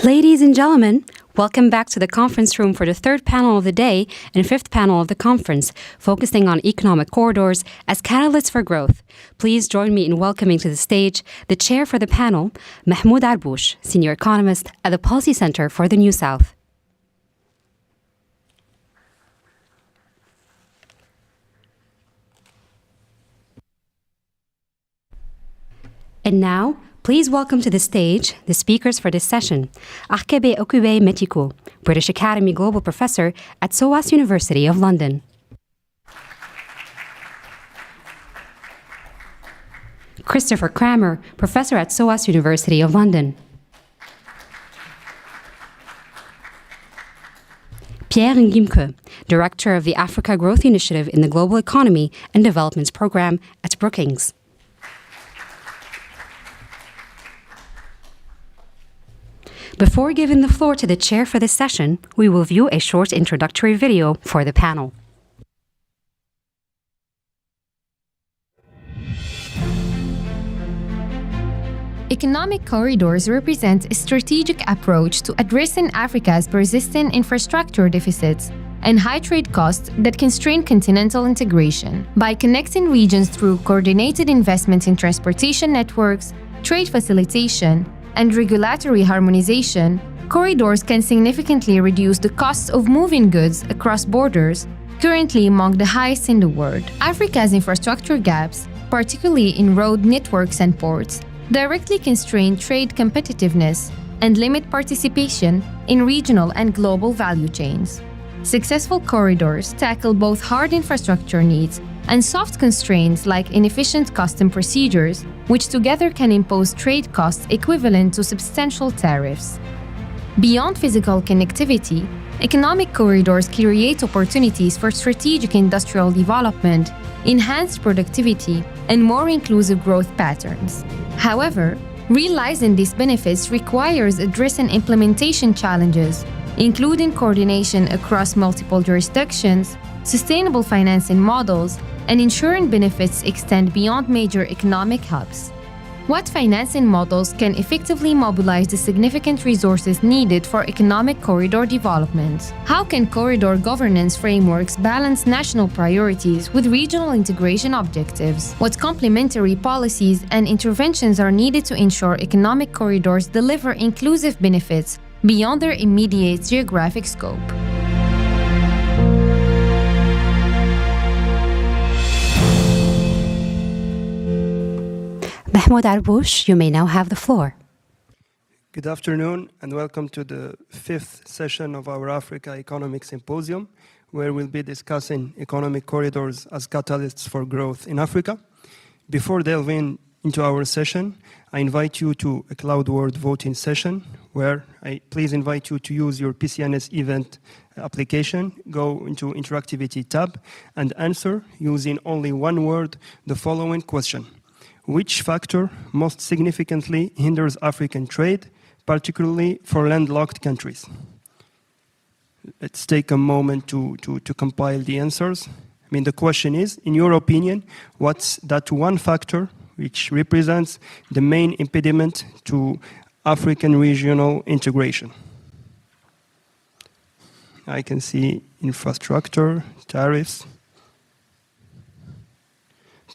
Ladies and gentlemen, welcome back to the conference room for the third panel of the day and fifth panel of the conference, focusing on economic corridors as catalysts for growth. Please join me in welcoming to the stage the chair for the panel, Mahmoud Arbouch, senior economist at the Policy Center for the New South. And now, please welcome to the stage the speakers for this session. Arkebe Oqubay Metiku, British Academy Global Professor at SOAS University of London. Christopher Cramer, Professor at SOAS University of London. Pierre Nguimkeu, Director of the Africa Growth Initiative in the Global Economy and Developments Program at Brookings. Before giving the floor to the chair for this session, we will view a short introductory video for the panel. Economic corridors represent a strategic approach to addressing Africa's persistent infrastructure deficits and high trade costs that constrain continental integration. By connecting regions through coordinated investment in transportation networks, trade facilitation, and regulatory harmonization, corridors can significantly reduce the costs of moving goods across borders, currently among the highest in the world. Africa's infrastructure gaps, particularly in road networks and ports, directly constrain trade competitiveness and limit participation in regional and global value chains. Successful corridors tackle both hard infrastructure needs and soft constraints like inefficient custom procedures, which together can impose trade costs equivalent to substantial tariffs. Beyond physical connectivity, economic corridors create opportunities for strategic industrial development, enhanced productivity, and more inclusive growth patterns. However, realizing these benefits requires addressing implementation challenges, including coordination across multiple jurisdictions, sustainable financing models, and ensuring benefits extend beyond major economic hubs. What financing models can effectively mobilize the significant resources needed for economic corridor development? How can corridor governance frameworks balance national priorities with regional integration objectives? What complementary policies and interventions are needed to ensure economic corridors deliver inclusive benefits beyond their immediate geographic scope? Mahmoud Arbouch, you may now have the floor. Good afternoon and welcome to the fifth session of our Africa Economic Symposium, where we'll be discussing economic corridors as catalysts for growth in Africa. Before delving into our session, I invite you to a cloud word voting session, where I please invite you to use your PCNS event application, go into Interactivity tab, and answer using only one word the following question. Which factor most significantly hinders African trade, particularly for landlocked countries? Let's take a moment to compile the answers. I mean, the question is, in your opinion, what's that one factor which represents the main impediment to African regional integration? I can see infrastructure, tariffs,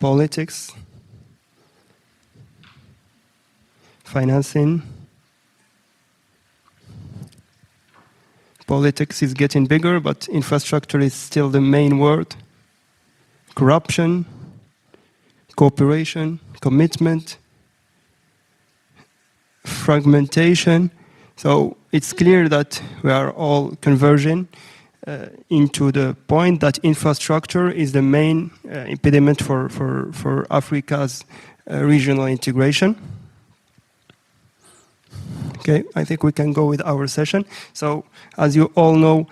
politics, financing. Politics is getting bigger, but infrastructure is still the main word. Corruption, cooperation, commitment, fragmentation. So it's clear that we are all converging into the point that infrastructure is the main impediment for Africa's regional integration. Okay, I think we can go with our session. So, as you all know,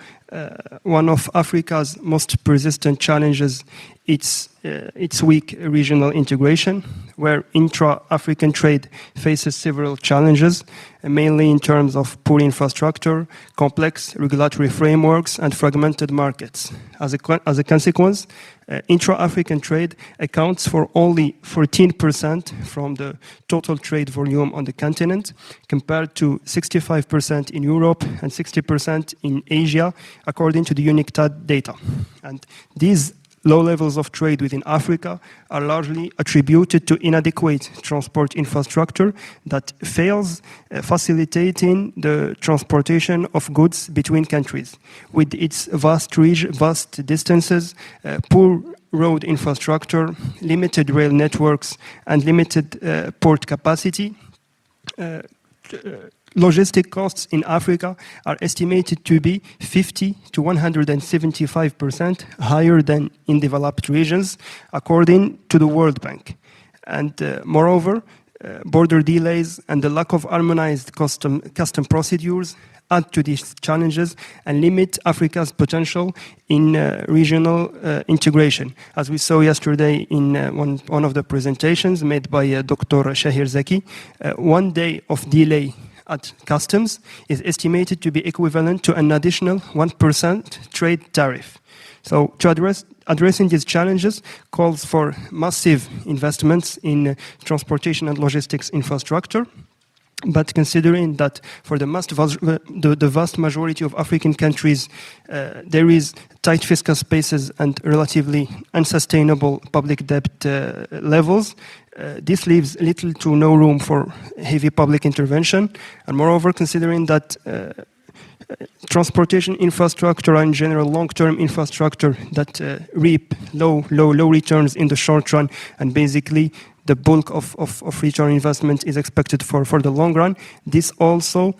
one of Africa's most persistent challenges is its weak regional integration, where intra-African trade faces several challenges, mainly in terms of poor infrastructure, complex regulatory frameworks, and fragmented markets. As a consequence, intra-African trade accounts for only 14% from the total trade volume on the continent, compared to 65% in Europe and 60% in Asia, according to the UNICTAD data. And these low levels of trade within Africa are largely attributed to inadequate transport infrastructure that fails facilitating the transportation of goods between countries. With its vast distances, poor road infrastructure, limited rail networks, and limited port capacity, logistic costs in Africa are estimated to be 50 to 175% higher than in developed regions, according to the World Bank. And moreover, border delays and the lack of harmonized custom procedures add to these challenges and limit Africa's potential in regional integration. As we saw yesterday in one of the presentations made by Dr. Shahir Zaki, 1 day of delay at customs is estimated to be equivalent to an additional 1% trade tariff. So to addressing these challenges calls for massive investments in transportation and logistics infrastructure. But considering that for the vast majority of African countries, there is tight fiscal spaces and relatively unsustainable public debt levels, this leaves little to no room for heavy public intervention. And moreover, considering that transportation infrastructure and general long-term infrastructure that reap low returns in the short run, and basically the bulk of return investment is expected for the long run. This also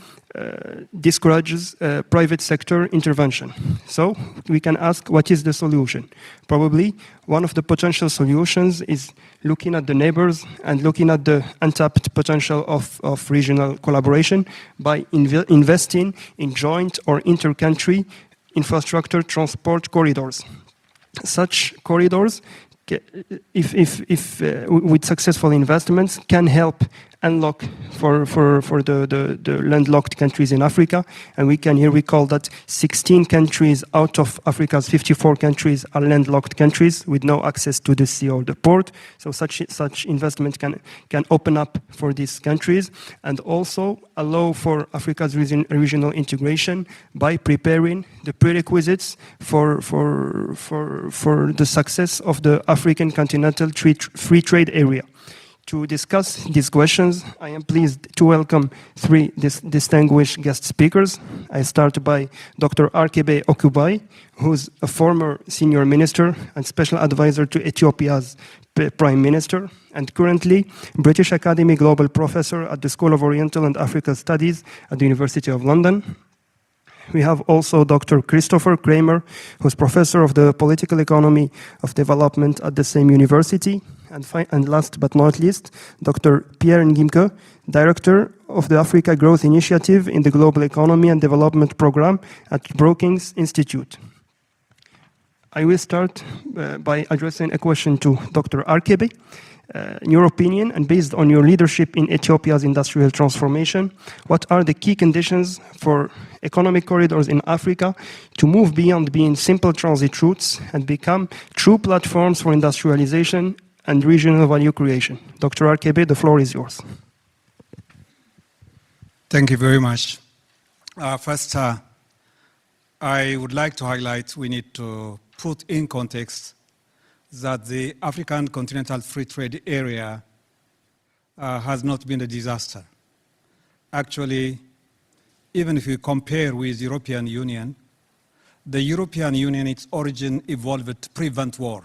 discourages private sector intervention. So we can ask, what is the solution? Probably one of the potential solutions is looking at the neighbors and looking at the untapped potential of regional collaboration by investing in joint or inter-country infrastructure transport corridors. Such corridors, if with successful investments, can help unlock for the landlocked countries in Africa. And we can here recall that 16 countries out of Africa's 54 countries are landlocked countries with no access to the sea or the port. So such investment can open up for these countries and also allow for Africa's regional integration by preparing the prerequisites for the success of the African continental free trade area. To discuss these questions, I am pleased to welcome three distinguished guest speakers. I start by Dr. Arkebe Oqubay, who's a former senior minister and special advisor to Ethiopia's Prime Minister, and currently British Academy Global Professor at the School of Oriental and African Studies at the University of London. We have also Dr. Christopher Cramer, who's professor of the political economy of development at the same university. And last but not least, Dr. Pierre Nguimkeu, director of the Africa Growth Initiative in the Global Economy and Development Program at Brookings Institute. I will start by addressing a question to Dr. Arkebe. In your opinion, and based on your leadership in Ethiopia's industrial transformation, what are the key conditions for economic corridors in Africa to move beyond being simple transit routes and become true platforms for industrialization and regional value creation? Dr. Arkebe, the floor is yours. Thank you very much. First, I would like to highlight we need to put in context that the African Continental Free Trade Area has not been a disaster. Actually, even if you compare with the European Union, the European Union, its origin evolved to prevent war.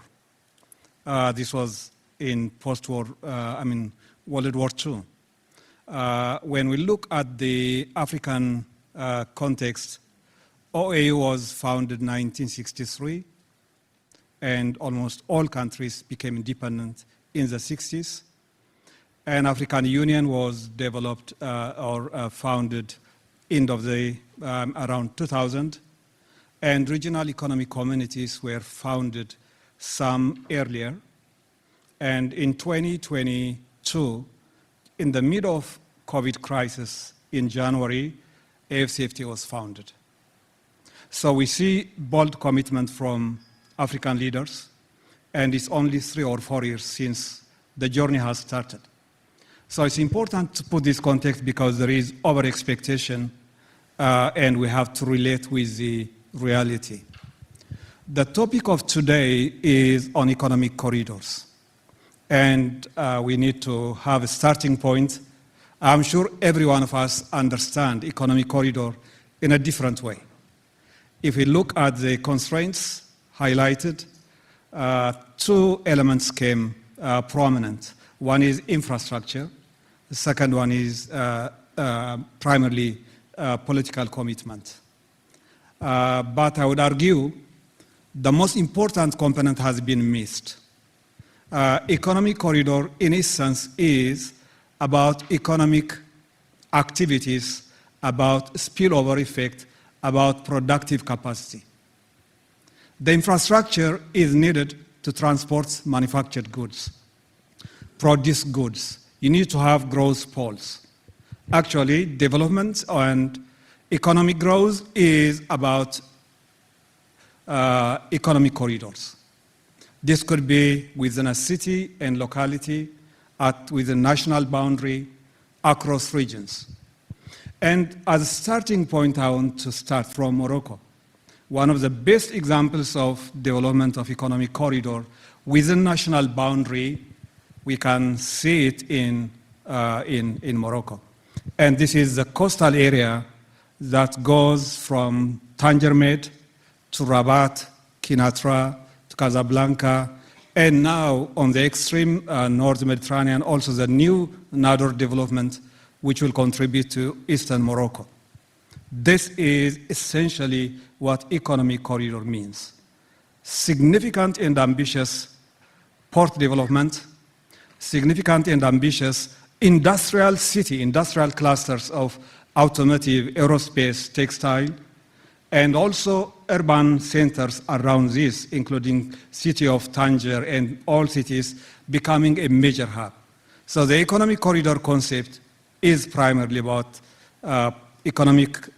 This was in post-war, World War II. When we look at the African context, OAU was founded in 1963, and almost all countries became independent in the 60s. And African Union was developed or founded end of the around 2000. and regional economic communities were founded some earlier. And in 2022, in the middle of COVID crisis in January, AES2025 was founded. So we see bold commitment from African leaders, and it's only 3 or 4 years since the journey has started. So it's important to put this context because there is over-expectation and we have to relate with the reality. The topic of today is on economic corridors. And we need to have a starting point. I'm sure every one of us understands economic corridor in a different way. If we look at the constraints highlighted, 2 elements came prominent. One is infrastructure. The second one is primarily political commitment. But I would argue the most important component has been missed. Economic corridor, in essence, is about economic activities, about spillover effect, about productive capacity. The infrastructure is needed to transport manufactured goods, produce goods. You need to have growth poles. Actually, development and economic growth is about economic corridors. This could be within a city and locality, within national boundary, across regions. And as a starting point, I want to start from Morocco. One of the best examples of development of economic corridor within national boundary, we can see it in Morocco. And this is the coastal area that goes from Tanger Med to Rabat, Kinatra, to Casablanca, and now on the extreme North Mediterranean, also the new Nador development, which will contribute to Eastern Morocco. This is essentially what economic corridor means. Significant and ambitious port development, significant and ambitious industrial clusters of automotive, aerospace, textile, and also urban centers around this, including city of Tanger and all cities becoming a major hub. So the economic corridor concept is primarily about economic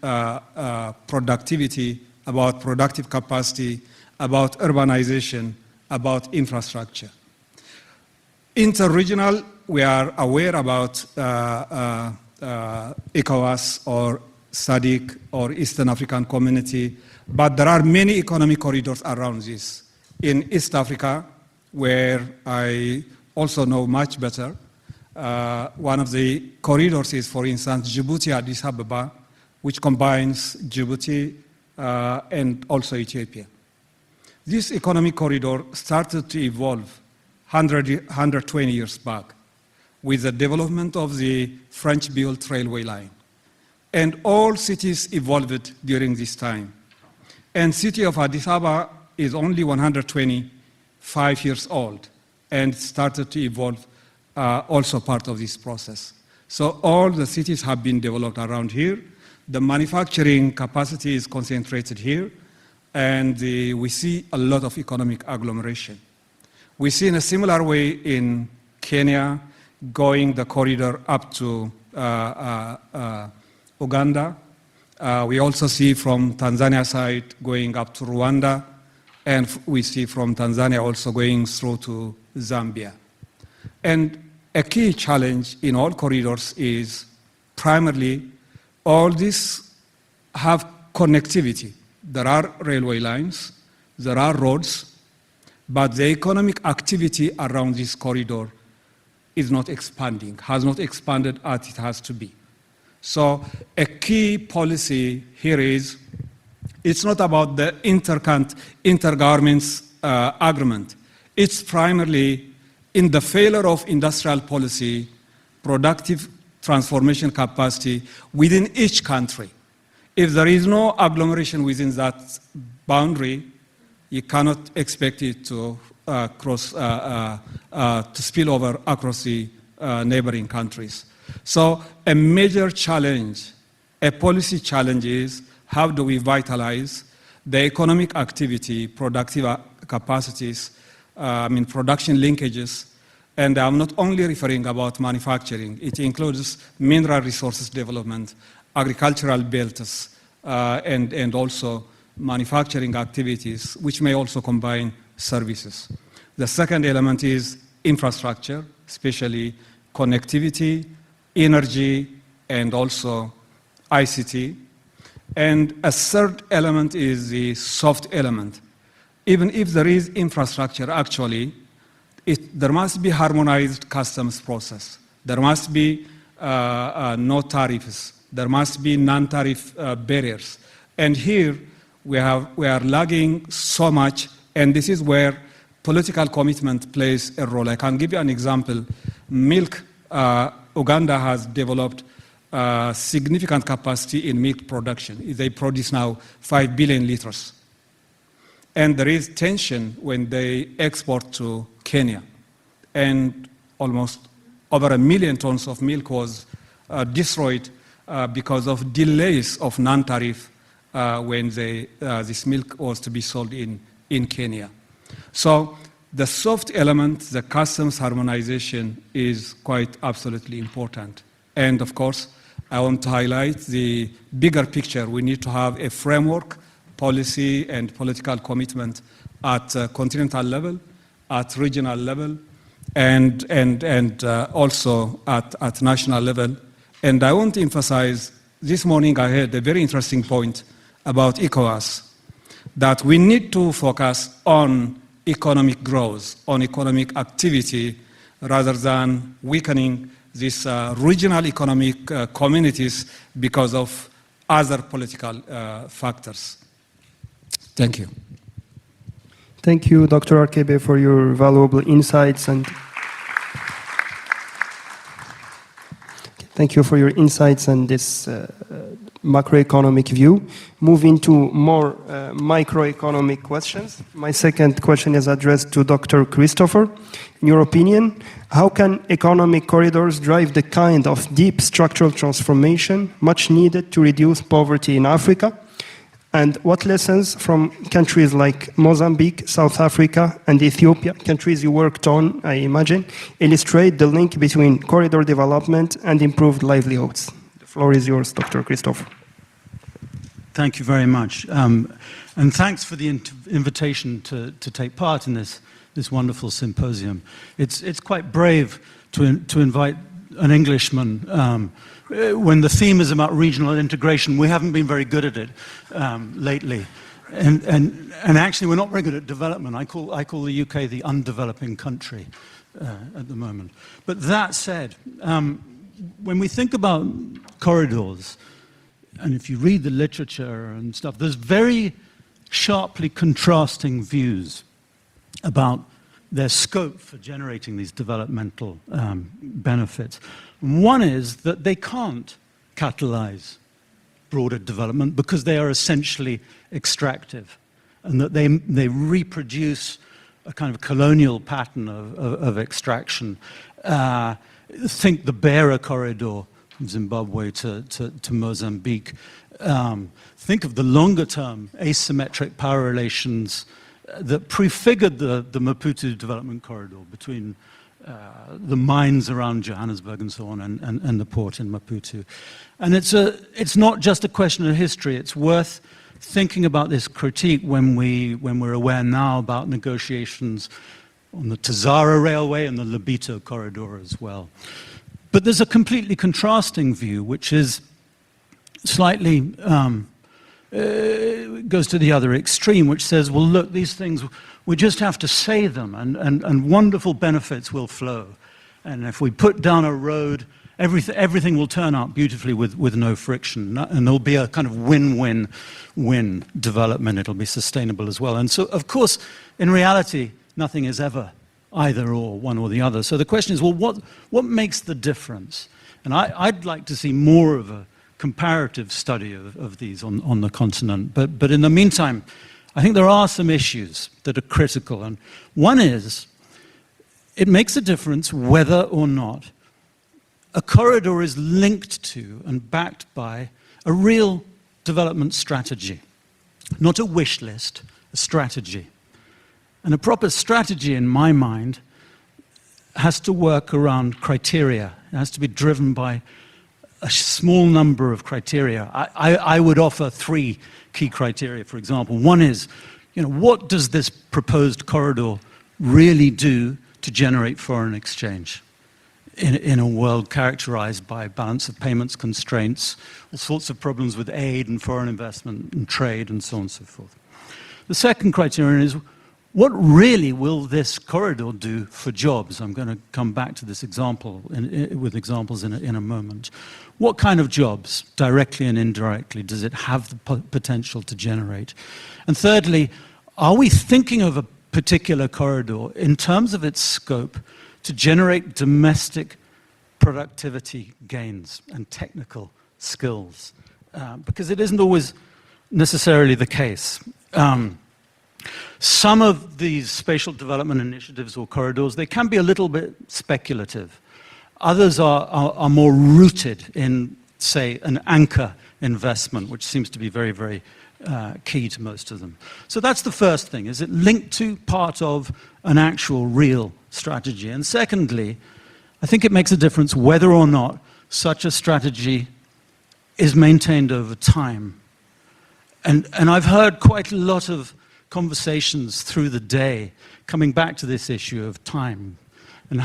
productivity, about productive capacity, about urbanization, about infrastructure. Interregional, we are aware about ECOWAS or SADC or Eastern African Community, but there are many economic corridors around this. In East Africa, where I also know much better, one of the corridors is, for instance, Djibouti-Addis Ababa, which combines Djibouti and also Ethiopia. This economic corridor started to evolve 120 years back with the development of the French-built railway line. And all cities evolved during this time. And city of Addis Ababa is only 125 years old and started to evolve also part of this process. So all the cities have been developed around here. The manufacturing capacity is concentrated here, and we see a lot of economic agglomeration. We see in a similar way in Kenya, going the corridor up to Uganda. We also see from Tanzania side going up to Rwanda, and we see from Tanzania also going through to Zambia. And a key challenge in all corridors is primarily all these have connectivity. There are railway lines, there are roads, but the economic activity around this corridor is not expanding, has not expanded as it has to be. So a key policy here is, it's not about the intergovernments agreement. It's primarily in the failure of industrial policy, productive transformation capacity within each country. If there is no agglomeration within that boundary, you cannot expect it to spill over across the neighboring countries. So a major challenge, a policy challenge is how do we vitalize the economic activity, productive capacities, production linkages, and I'm not only referring about manufacturing, it includes mineral resources development, agricultural belts, and also manufacturing activities, which may also combine services. The second element is infrastructure, especially connectivity, energy, and also ICT. And a third element is the soft element. Even if there is infrastructure, actually, there must be harmonized customs process. There must be no tariffs. There must be non-tariff barriers. And here, we are lagging so much, and this is where political commitment plays a role. I can give you an example. Milk, Uganda has developed significant capacity in milk production. They produce now 5 billion liters. And there is tension when they export to Kenya. And almost over 1 million tons of milk was destroyed because of delays of non-tariff when this milk was to be sold in Kenya. So the soft element, the customs harmonization, is quite absolutely important. And of course, I want to highlight the bigger picture. We need to have a framework, policy, and political commitment at continental level, at regional level, and also at national level. And I want to emphasize, this morning I heard a very interesting point about ECOWAS, that we need to focus on economic growth, on economic activity, rather than weakening these regional economic communities because of other political factors. Thank you. Thank you, Dr. Arkebe, for your valuable insights and thank you for your insights and this macroeconomic view. Moving to more microeconomic questions. My second question is addressed to Dr. Christopher. In your opinion, how can economic corridors drive the kind of deep structural transformation much needed to reduce poverty in Africa? And what lessons from countries like Mozambique, South Africa, and Ethiopia, countries you worked on, I imagine, illustrate the link between corridor development and improved livelihoods? The floor is yours, Dr. Christopher. Thank you very much. And thanks for the invitation to take part in this wonderful symposium. It's quite brave to invite an Englishman when the theme is about regional integration. We haven't been very good at it lately. And actually, we're not very good at development. I call the UK the undeveloping country at the moment. But that said, when we think about corridors, and if you read the literature and stuff, there's very sharply contrasting views about their scope for generating these developmental benefits. One is that they can't catalyze broader development because they are essentially extractive, and that they reproduce a kind of colonial pattern of extraction. Think the Beira corridor from Zimbabwe to Mozambique. Think of the longer-term asymmetric power relations that prefigured the Maputo development corridor between the mines around Johannesburg and so on, and the port in Maputo. And it's not just a question of history. It's worth thinking about this critique when we're aware now about negotiations on the Tazara Railway and the Lobito corridor as well. But there's a completely contrasting view, which is slightly goes to the other extreme, which says, well, look, these things, we just have to say them, and wonderful benefits will flow. And if we put down a road, everything will turn out beautifully with no friction, and there'll be a kind of win-win development. It'll be sustainable as well. And so, of course, in reality, nothing is ever either or, one or the other. So the question is, well, what makes the difference? And I'd like to see more of a comparative study of these on the continent. But in the meantime, I think there are some issues that are critical. And one is, it makes a difference whether or not a corridor is linked to and backed by a real development strategy. not a wish list, a strategy. And a proper strategy, in my mind, has to work around criteria. It has to be driven by a small number of criteria. I would offer 3 key criteria, for example. One is, what does this proposed corridor really do to generate foreign exchange in a world characterized by balance of payments constraints, all sorts of problems with aid and foreign investment and trade and so on and so forth. The second criterion is, what really will this corridor do for jobs? I'm going to come back to this example with examples in a moment. What kind of jobs, directly and indirectly, does it have the potential to generate? And thirdly, are we thinking of a particular corridor in terms of its scope to generate domestic productivity gains and technical skills? Because it isn't always necessarily the case. Some of these spatial development initiatives or corridors, they can be a little bit speculative. Others are more rooted in, say, an anchor investment, which seems to be very, very key to most of them. So that's the first thing. Is it linked to part of an actual real strategy? And secondly, I think it makes a difference whether or not such a strategy is maintained over time. And I've heard quite a lot of conversations through the day coming back to this issue of time. And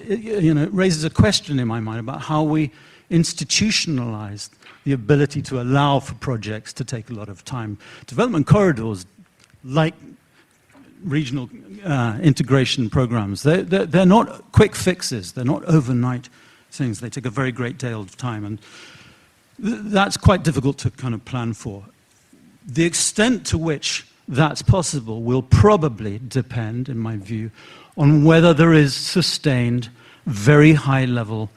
it raises a question in my mind about how we institutionalized the ability to allow for projects to take a lot of time. Development corridors, like regional integration programs, they're not quick fixes, they're not overnight things, they take a very great deal of time, and that's quite difficult to kind of plan for. The extent to which that's possible will probably depend, in my view, on whether there is sustained, very high-level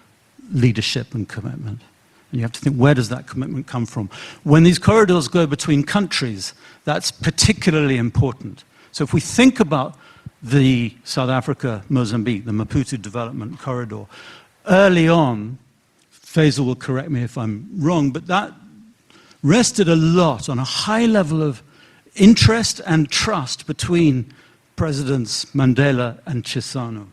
leadership and commitment. And you have to think, where does that commitment come from? When these corridors go between countries, that's particularly important. So if we think about the South Africa-Mozambique, the Maputo Development Corridor, early on, Faisal will correct me if I'm wrong, but that rested a lot on a high level of interest and trust between Presidents Mandela and Chissano.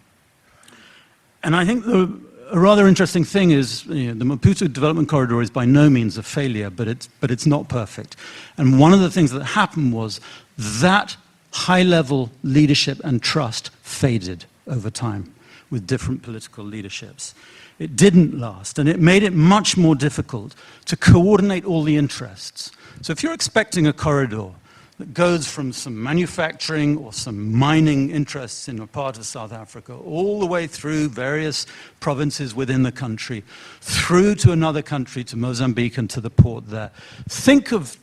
And I think a rather interesting thing is, the Maputo Development Corridor is by no means a failure, but it's not perfect. And one of the things that happened was that high-level leadership and trust faded over time with different political leaderships. It didn't last, and it made it much more difficult to coordinate all the interests. So if you're expecting a corridor that goes from some manufacturing or some mining interests in a part of South Africa, all the way through various provinces within the country, through to another country, to Mozambique and to the port there. Think of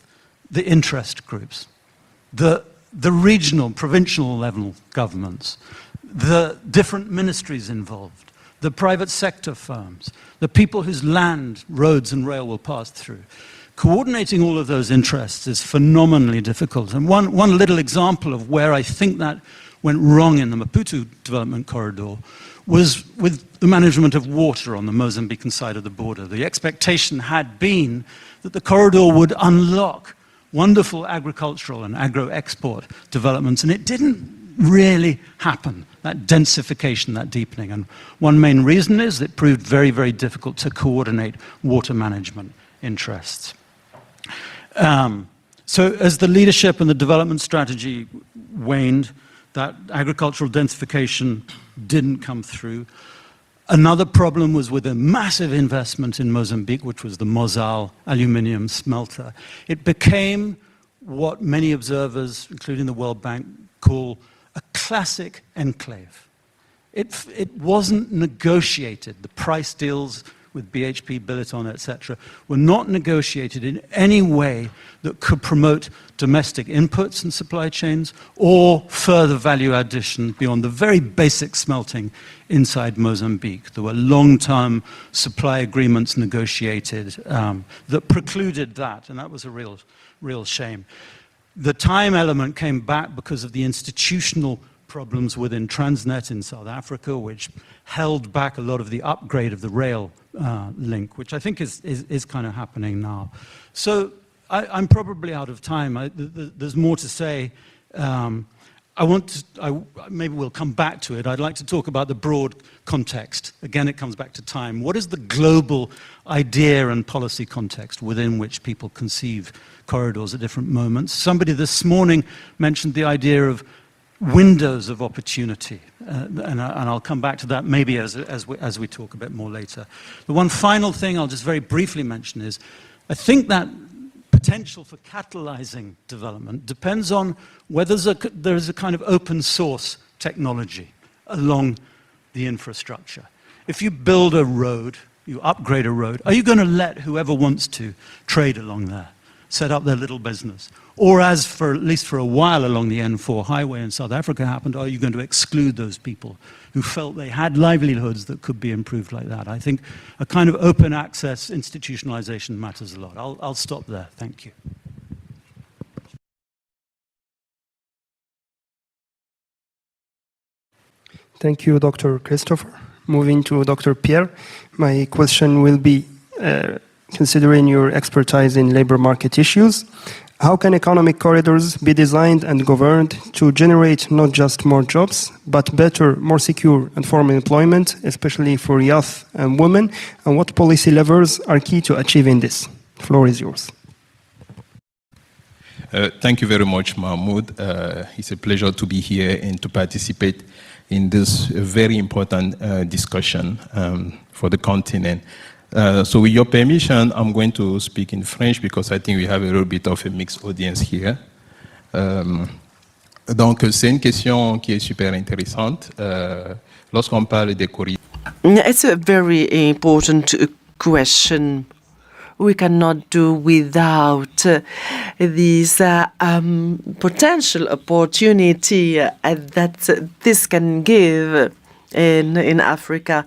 the interest groups, the regional, provincial level governments, the different ministries involved, the private sector firms, the people whose land, roads and rail will pass through. Coordinating all of those interests is phenomenally difficult. And one little example of where I think that went wrong in the Maputo Development Corridor was with the management of water on the Mozambican side of the border. The expectation had been that the corridor would unlock wonderful agricultural and agro-export developments, and it didn't really happen, that densification, that deepening. And one main reason is it proved very, very difficult to coordinate water management interests. So as the leadership and the development strategy waned, that agricultural densification didn't come through. Another problem was with a massive investment in Mozambique, which was the Mozal aluminium smelter. It became what many observers, including the World Bank, call a classic enclave. It wasn't negotiated. The price deals with BHP, Billiton, etc., were not negotiated in any way that could promote domestic inputs and supply chains or further value addition beyond the very basic smelting inside Mozambique. There were long-term supply agreements negotiated that precluded that, and that was a real shame. The time element came back because of the institutional problems within Transnet in South Africa, which held back a lot of the upgrade of the rail link, which I think is kind of happening now. So I'm probably out of time. There's more to say. Maybe we'll come back to it. I'd like to talk about the broad context. Again, it comes back to time. What is the global idea and policy context within which people conceive corridors at different moments? Somebody this morning mentioned the idea of windows of opportunity, and I'll come back to that maybe as we talk a bit more later. The one final thing I'll just very briefly mention is, I think that potential for catalyzing development depends on whether there is a kind of open source technology along the infrastructure. If you build a road, you upgrade a road, are you going to let whoever wants to trade along there, set up their little business? Or as for at least for a while along the N4 highway in South Africa happened, are you going to exclude those people who felt they had livelihoods that could be improved like that? I think a kind of open access institutionalization matters a lot. I'll stop there. Thank you. Thank you, Dr. Christopher. Moving to Dr. Pierre, my question will be, considering your expertise in labor market issues, how can economic corridors be designed and governed to generate not just more jobs, but better, more secure and formal employment, especially for youth and women? And what policy levers are key to achieving this? The floor is yours. Thank you very much, Mahmoud. It's a pleasure to be here and to participate in this very important discussion for the continent. So with your permission, I'm going to speak in French because I think we have a little bit of a mixed audience here. Donc, c'est une question qui est super intéressante. Lorsqu'on parle des corridors. It's a very important question. We cannot do without this potential opportunity that this can give in Africa.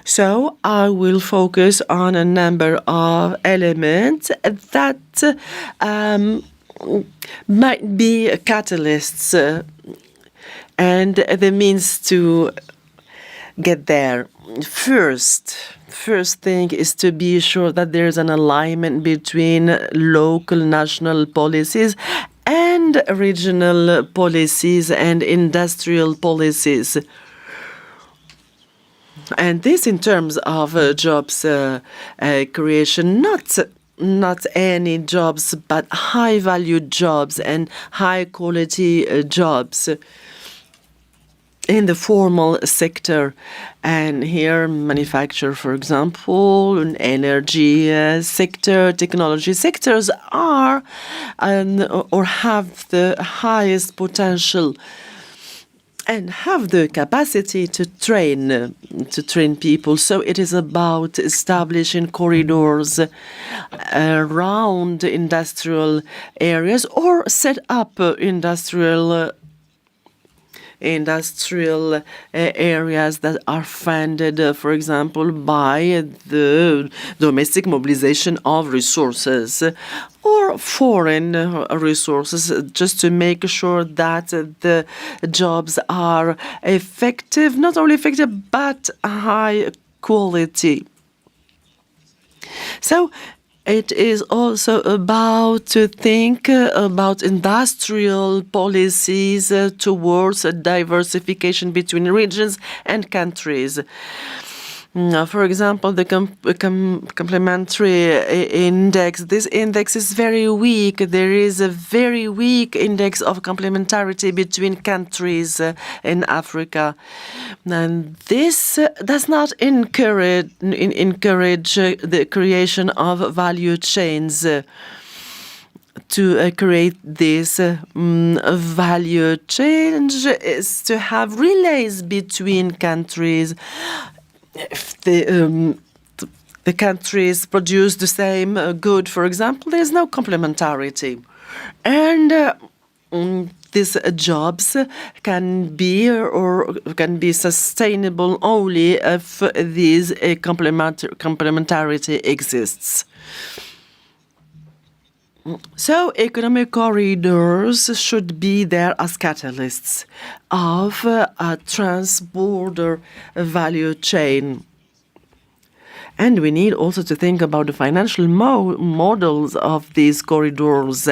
So I will focus on a number of elements that might be catalysts and the means to get there. First thing is to be sure that there's an alignment between local national policies and regional policies and industrial policies. And this in terms of jobs creation, not any jobs, but high-value jobs and high-quality jobs in the formal sector. And here, manufacture, for example, an energy sector, technology sectors are or have the highest potential and have the capacity to train people. So it is about establishing corridors around industrial areas or set up industrial areas that are funded, for example, by the domestic mobilization of resources or foreign resources, just to make sure that the jobs are effective, not only effective, but high quality. So it is also about to think about industrial policies towards a diversification between regions and countries. For example, the complementary index, this index is very weak. There is a very weak index of complementarity between countries in Africa. And this does not encourage the creation of value chains. To create this value change is to have relays between countries. If the countries produce the same good, for example, there is no complementarity. And these jobs can be sustainable only if this complementarity exists. So economic corridors should be there as catalysts of a trans-border value chain. And we need also to think about the financial models of these corridors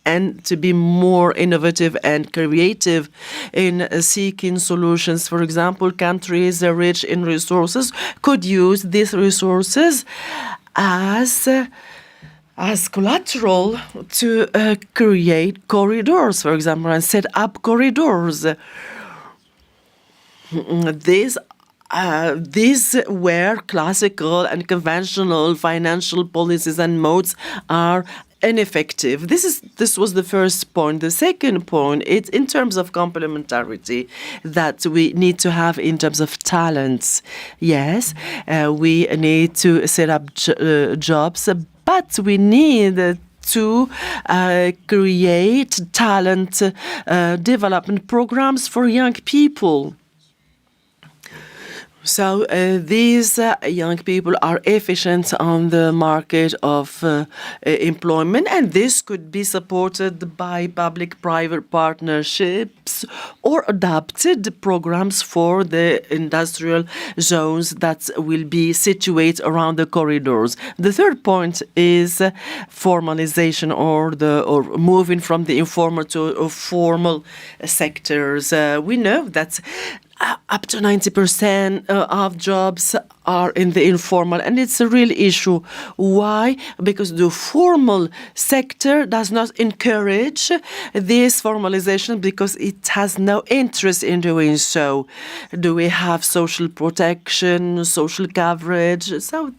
and to be more innovative and creative in seeking solutions. For example, countries rich in resources could use these resources as collateral to create corridors, for example, and set up corridors. These where classical and conventional financial policies and modes are ineffective. This was the first point. The second point, it's in terms of complementarity that we need to have in terms of talents. Yes, we need to set up jobs, but we need to create talent development programs for young people. So these young people are efficient on the market of employment, and this could be supported by public-private partnerships or adapted programs for the industrial zones that will be situated around the corridors. The third point is formalization or moving from the informal to formal sectors. We know that up to 90% of jobs are in the informal, and it's a real issue. Why? Because the formal sector does not encourage this formalization because it has no interest in doing so. Do we have social protection, social coverage? So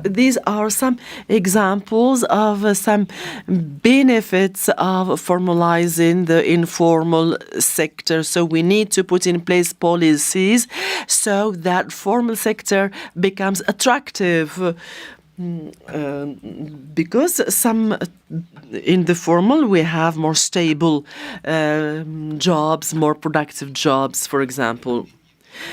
these are some examples of some benefits of formalizing the informal sector. So we need to put in place policies so that formal sector becomes attractive. Because in the formal we have more stable jobs, more productive jobs, for example.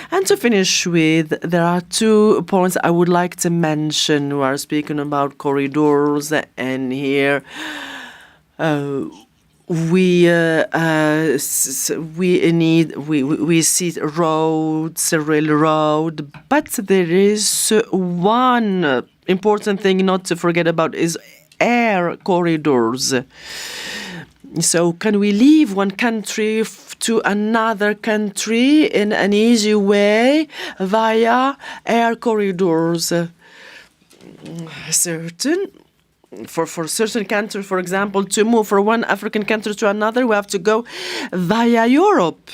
And to finish with, there are 2 points I would like to mention. We are speaking about corridors, and here we see roads, railroad, but there is one important thing not to forget about is air corridors. So can we leave one country to another country in an easy way via air corridors? For certain countries, for example, to move from one African country to another, we have to go via Europe.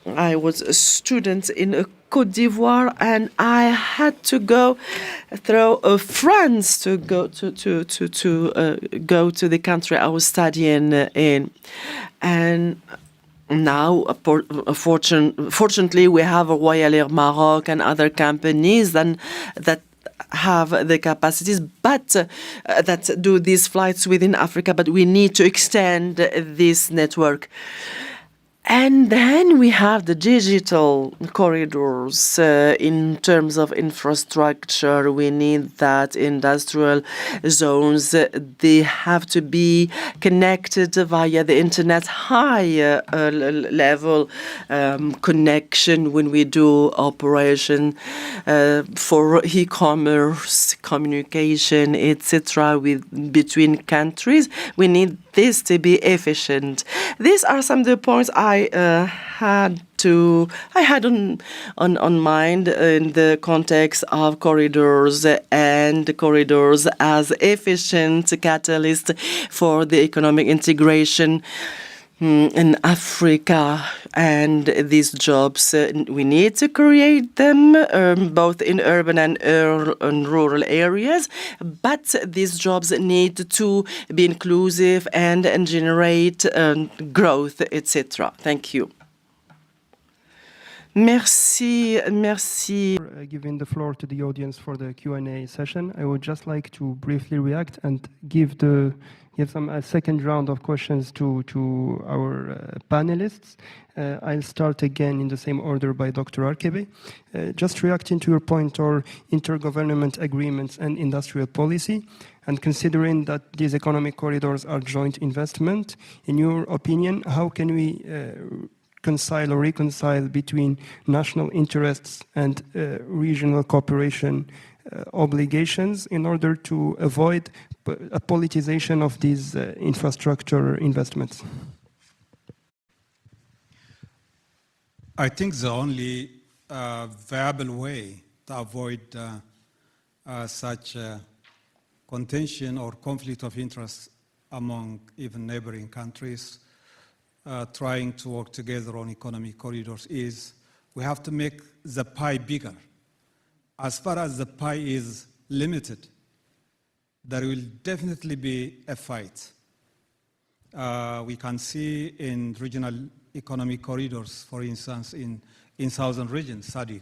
I was a student in Côte d'Ivoire, and I had to go through France to go to the country I was studying in, and now, fortunately, we have Royal Air Maroc and other companies that have the capacities, but that do these flights within Africa. But we need to extend this network. And then we have the digital corridors. In terms of infrastructure, we need that industrial zones, they have to be connected via the internet, high level connection when we do operation for e-commerce, communication, etc. between countries. We need this to be efficient. These are some of the points I had on mind in the context of corridors and corridors as efficient catalyst for the economic integration in Africa. And these jobs, we need to create them both in urban and rural areas, but these jobs need to be inclusive and generate growth, etc. Thank you. Merci. Giving the floor to the audience for the Q&A session, I would just like to briefly react and give a second round of questions to our panelists. I'll start again in the same order by Dr. Arkebe. Just reacting to your point on intergovernment agreements and industrial policy, and considering that these economic corridors are joint investment, in your opinion, how can we reconcile between national interests and regional cooperation obligations in order to avoid a politicization of these infrastructure investments? I think the only viable way to avoid such contention or conflict of interest among even neighboring countries trying to work together on economic corridors is we have to make the pie bigger. As far as the pie is limited, there will definitely be a fight. We can see in regional economic corridors, for instance, in southern regions, SADC,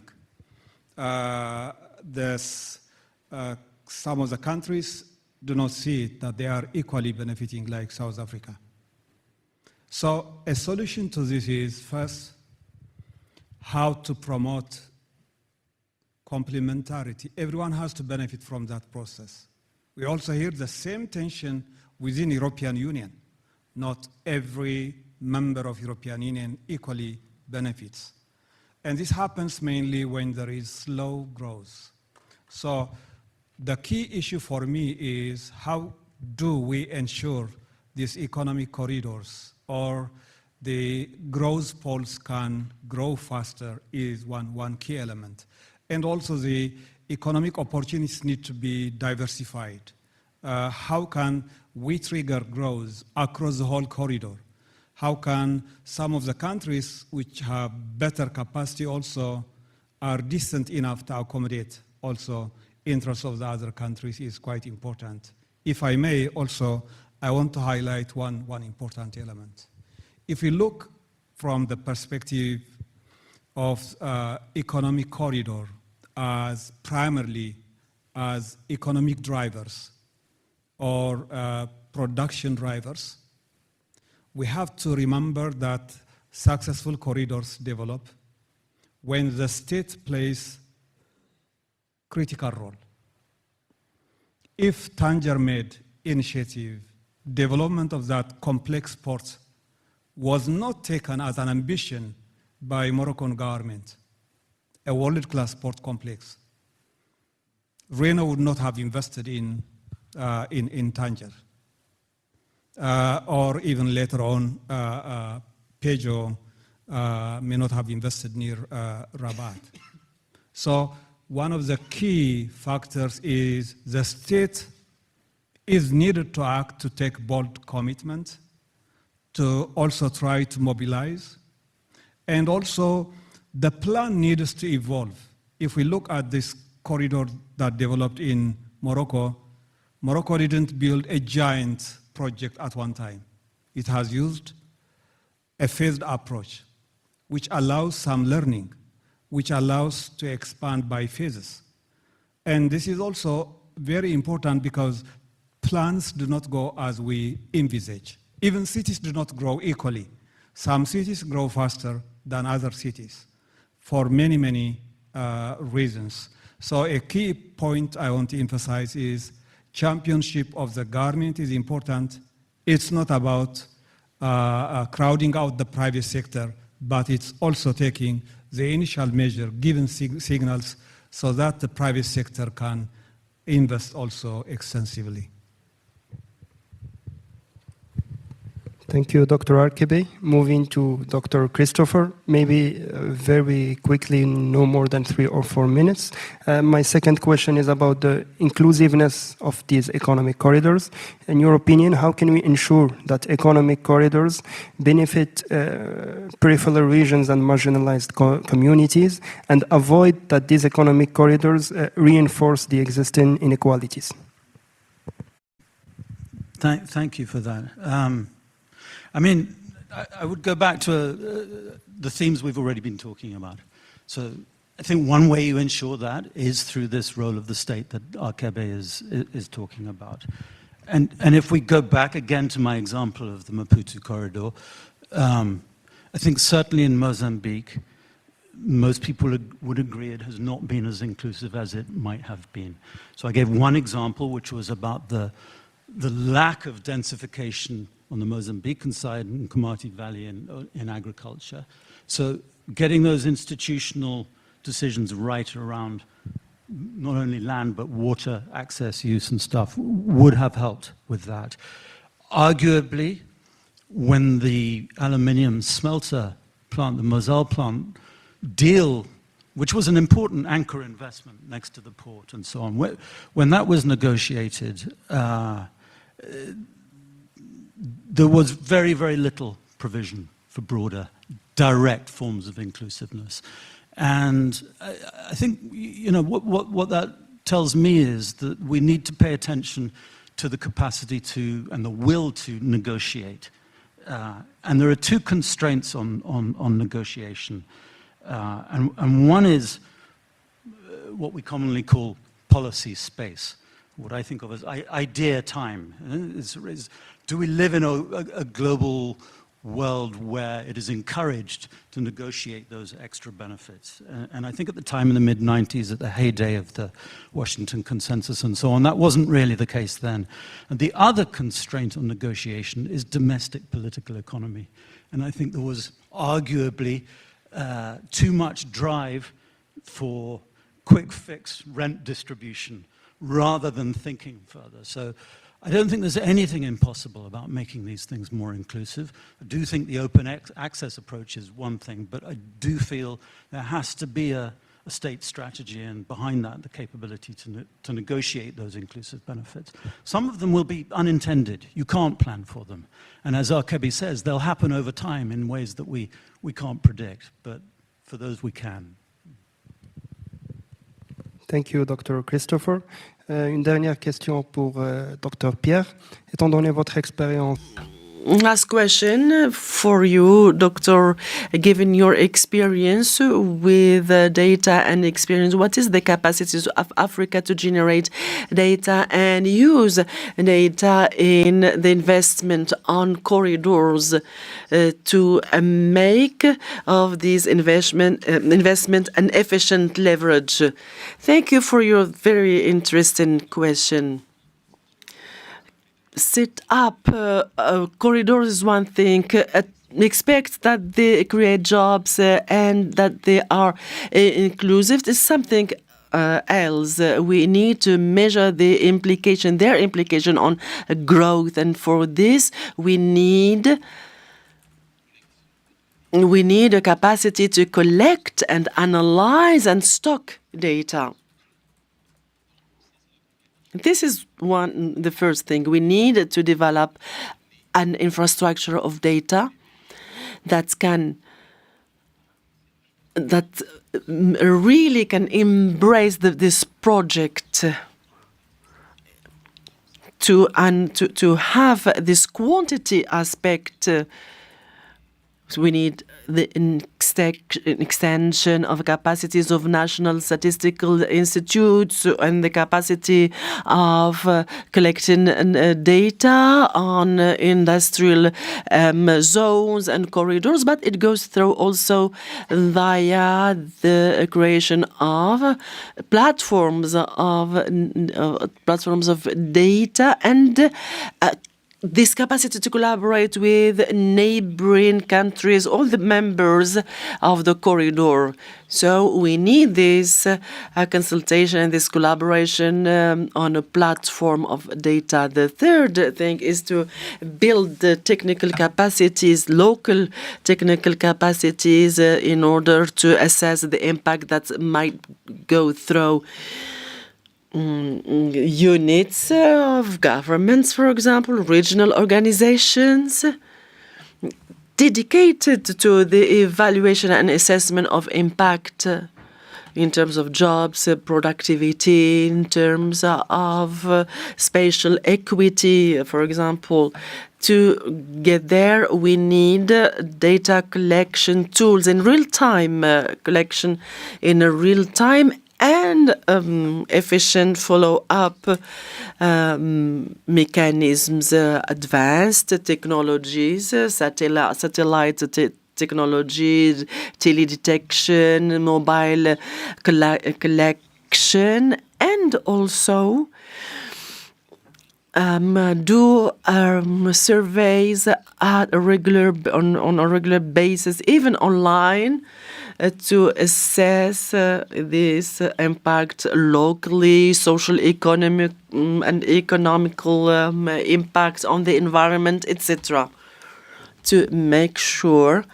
some of the countries do not see it, that they are equally benefiting like South Africa. So a solution to this is first, how to promote complementarity. Everyone has to benefit from that process. We also hear the same tension within European Union. Not every member of European Union equally benefits. And this happens mainly when there is slow growth. So the key issue for me is how do we ensure these economic corridors or the growth poles can grow faster is one key element. And also the economic opportunities need to be diversified. How can we trigger growth across the whole corridor? How can some of the countries which have better capacity also are distant enough to accommodate also interests of the other countries is quite important. If I may also, I want to highlight one important element. If we look from the perspective of economic corridor as primarily as economic drivers or production drivers, we have to remember that successful corridors develop when the state plays critical role. If Tanger-made initiative, development of that complex port was not taken as an ambition by Moroccan government, a world-class port complex, Renault would not have invested in Tanger. Or even later on, Peugeot may not have invested near Rabat. So one of the key factors is the state is needed to act to take bold commitment, to also try to mobilize, and also the plan needs to evolve. If we look at this corridor that developed in Morocco, Morocco didn't build a giant project at one time. It has used a phased approach, which allows some learning, which allows to expand by phases. And this is also very important because plans do not go as we envisage. Even cities do not grow equally. Some cities grow faster than other cities for many, many reasons. So a key point I want to emphasize is championship of the government is important. It's not about crowding out the private sector, but it's also taking the initial measure, giving signals so that the private sector can invest also extensively. Thank you, Dr. Arkebe. Moving to Dr. Christopher, maybe very quickly, no more than 3 or 4 minutes. My second question is about the inclusiveness of these economic corridors. In your opinion, how can we ensure that economic corridors benefit peripheral regions and marginalized communities and avoid that these economic corridors reinforce the existing inequalities? Thank you for that. I mean, I would go back to the themes we've already been talking about. So I think one way you ensure that is through this role of the state that Arkebe is talking about. And if we go back again to my example of the Maputo corridor, I think certainly in Mozambique, most people would agree it has not been as inclusive as it might have been. So I gave one example, which was about the lack of densification on the Mozambican side in Komati Valley in agriculture. So getting those institutional decisions right around not only land but water access, use and stuff would have helped with that. Arguably, when the aluminium smelter plant, the Moselle plant deal, which was an important anchor investment next to the port and so on, when that was negotiated, there was very, very little provision for broader, direct forms of inclusiveness. And I think, what that tells me is that we need to pay attention to the capacity to and the will to negotiate. And there are two constraints on negotiation. And one is what we commonly call policy space, what I think of as idea time. Do we live in a global world where it is encouraged to negotiate those extra benefits? And I think at the time in the mid-90s, at the heyday of the Washington Consensus and so on, that wasn't really the case then. And the other constraint on negotiation is domestic political economy. And I think there was arguably too much drive for quick fix rent distribution rather than thinking further. So I don't think there's anything impossible about making these things more inclusive. I do think the open access approach is one thing, but I do feel there has to be a state strategy, and behind that, the capability to negotiate those inclusive benefits. Some of them will be unintended. You can't plan for them. And as Arkebe says, they'll happen over time in ways that we can't predict, but for those we can. Thank you, Dr. Christopher. Une dernière question pour Dr. Pierre. Étant donné votre expérience. Last question for you, Doctor. Given your experience with data and experience, what is the capacities of Africa to generate data and use data in the investment on corridors to make of these investment an efficient leverage? Thank you for your very interesting question. Set up corridors is one thing. Expect that they create jobs and that they are inclusive is something else. We need to measure their implication on growth, and for this we need a capacity to collect and analyze and stock data. This is the first thing. We need to develop an infrastructure of data that really can embrace this project to have this quantity aspect. We need the extension of capacities of national statistical institutes and the capacity of collecting data on industrial zones and corridors, but it goes through also via the creation of platforms of data and this capacity to collaborate with neighboring countries, all the members of the corridor. So we need this consultation and this collaboration on a platform of data. The third thing is to build the technical capacities, local technical capacities, in order to assess the impact that might go through units of governments, for example, regional organizations dedicated to the evaluation and assessment of impact in terms of jobs, productivity, in terms of spatial equity, for example. To get there, we need data collection tools in real-time, collection in a real-time and efficient follow-up mechanisms, advanced technologies, satellite technology, teledetection, mobile collection, and also do surveys on a regular basis, even online, to assess this impact locally, social, economic, and economical impacts on the environment, etc., to make sure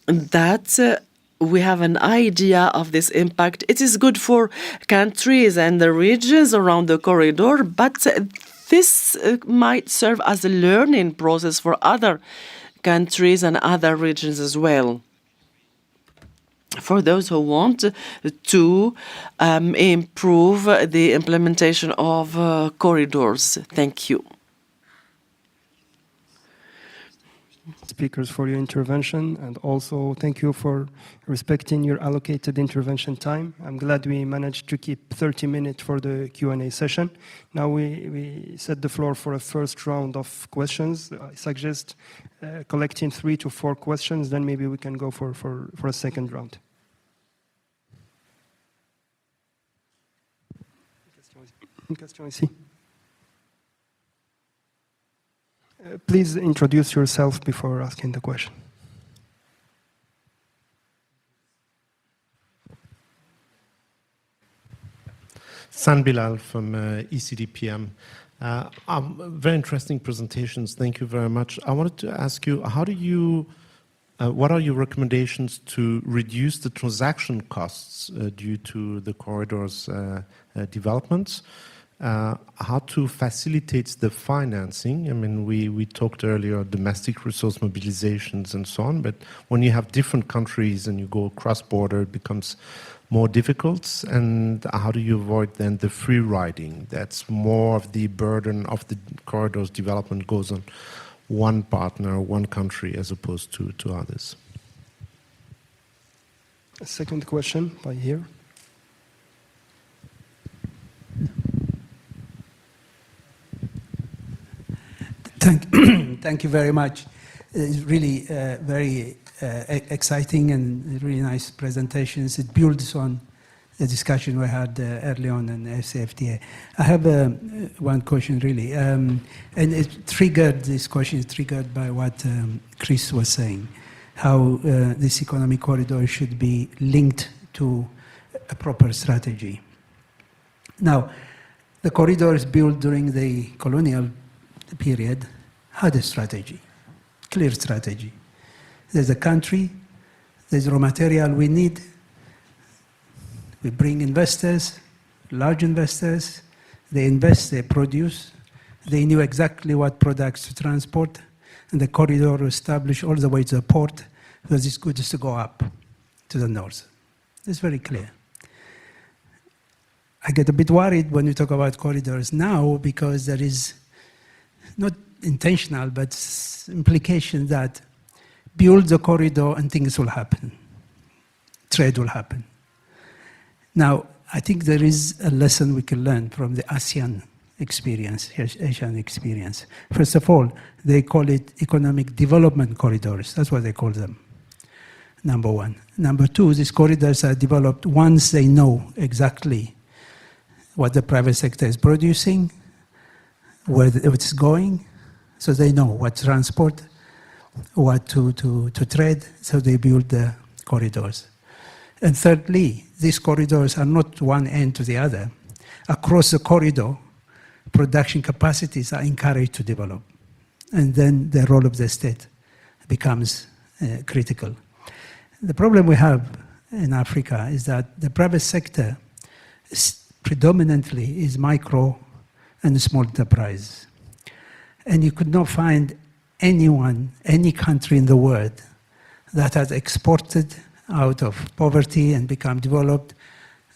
that we have an idea of this impact. It is good for countries and the regions around the corridor, but this might serve as a learning process for other countries and other regions as well, for those who want to improve the implementation of corridors. Thank you. Speakers for your intervention, and also thank you for respecting your allocated intervention time. I'm glad we managed to keep 30 minutes for the Q&A session. Now we set the floor for a first round of questions. I suggest collecting 3 to 4 questions, then maybe we can go for a second round. Une question ici. Please introduce yourself before asking the question. San Bilal from ECDPM. Very interesting presentations. Thank you very much. I wanted to ask you, what are your recommendations to reduce the transaction costs due to the corridors developments? How to facilitate the financing? I mean, we talked earlier domestic resource mobilizations and so on, but when you have different countries and you go cross-border, it becomes more difficult. And how do you avoid then the free riding? That's more of the burden of the corridors development goes on one partner, one country, as opposed to others. A second question by here. Thank you very much. It's really very exciting and really nice presentations. It builds on the discussion we had early on in FCFTA. I have one question really, and this question is triggered by what Chris was saying, how this economic corridor should be linked to a proper strategy. Now, the corridors built during the colonial period had a strategy, clear strategy. There's a country, there's raw material we need. We bring investors, large investors, they invest, they produce. They knew exactly what products to transport, and the corridor was established all the way to the port because it's good just to go up to the north. It's very clear. I get a bit worried when we talk about corridors now because there is not intentional, but implication that build the corridor and things will happen. Trade will happen. Now, I think there is a lesson we can learn from the ASEAN experience, Asian experience. First of all, they call it economic development corridors. That's what they call them, number one. Number two, these corridors are developed once they know exactly what the private sector is producing, where it's going, so they know what to transport, what to trade, so they build the corridors. And thirdly, these corridors are not one end to the other. Across the corridor, production capacities are encouraged to develop. And then the role of the state becomes critical. The problem we have in Africa is that the private sector predominantly is micro and small enterprise. And you could not find anyone, any country in the world that has exported out of poverty and become developed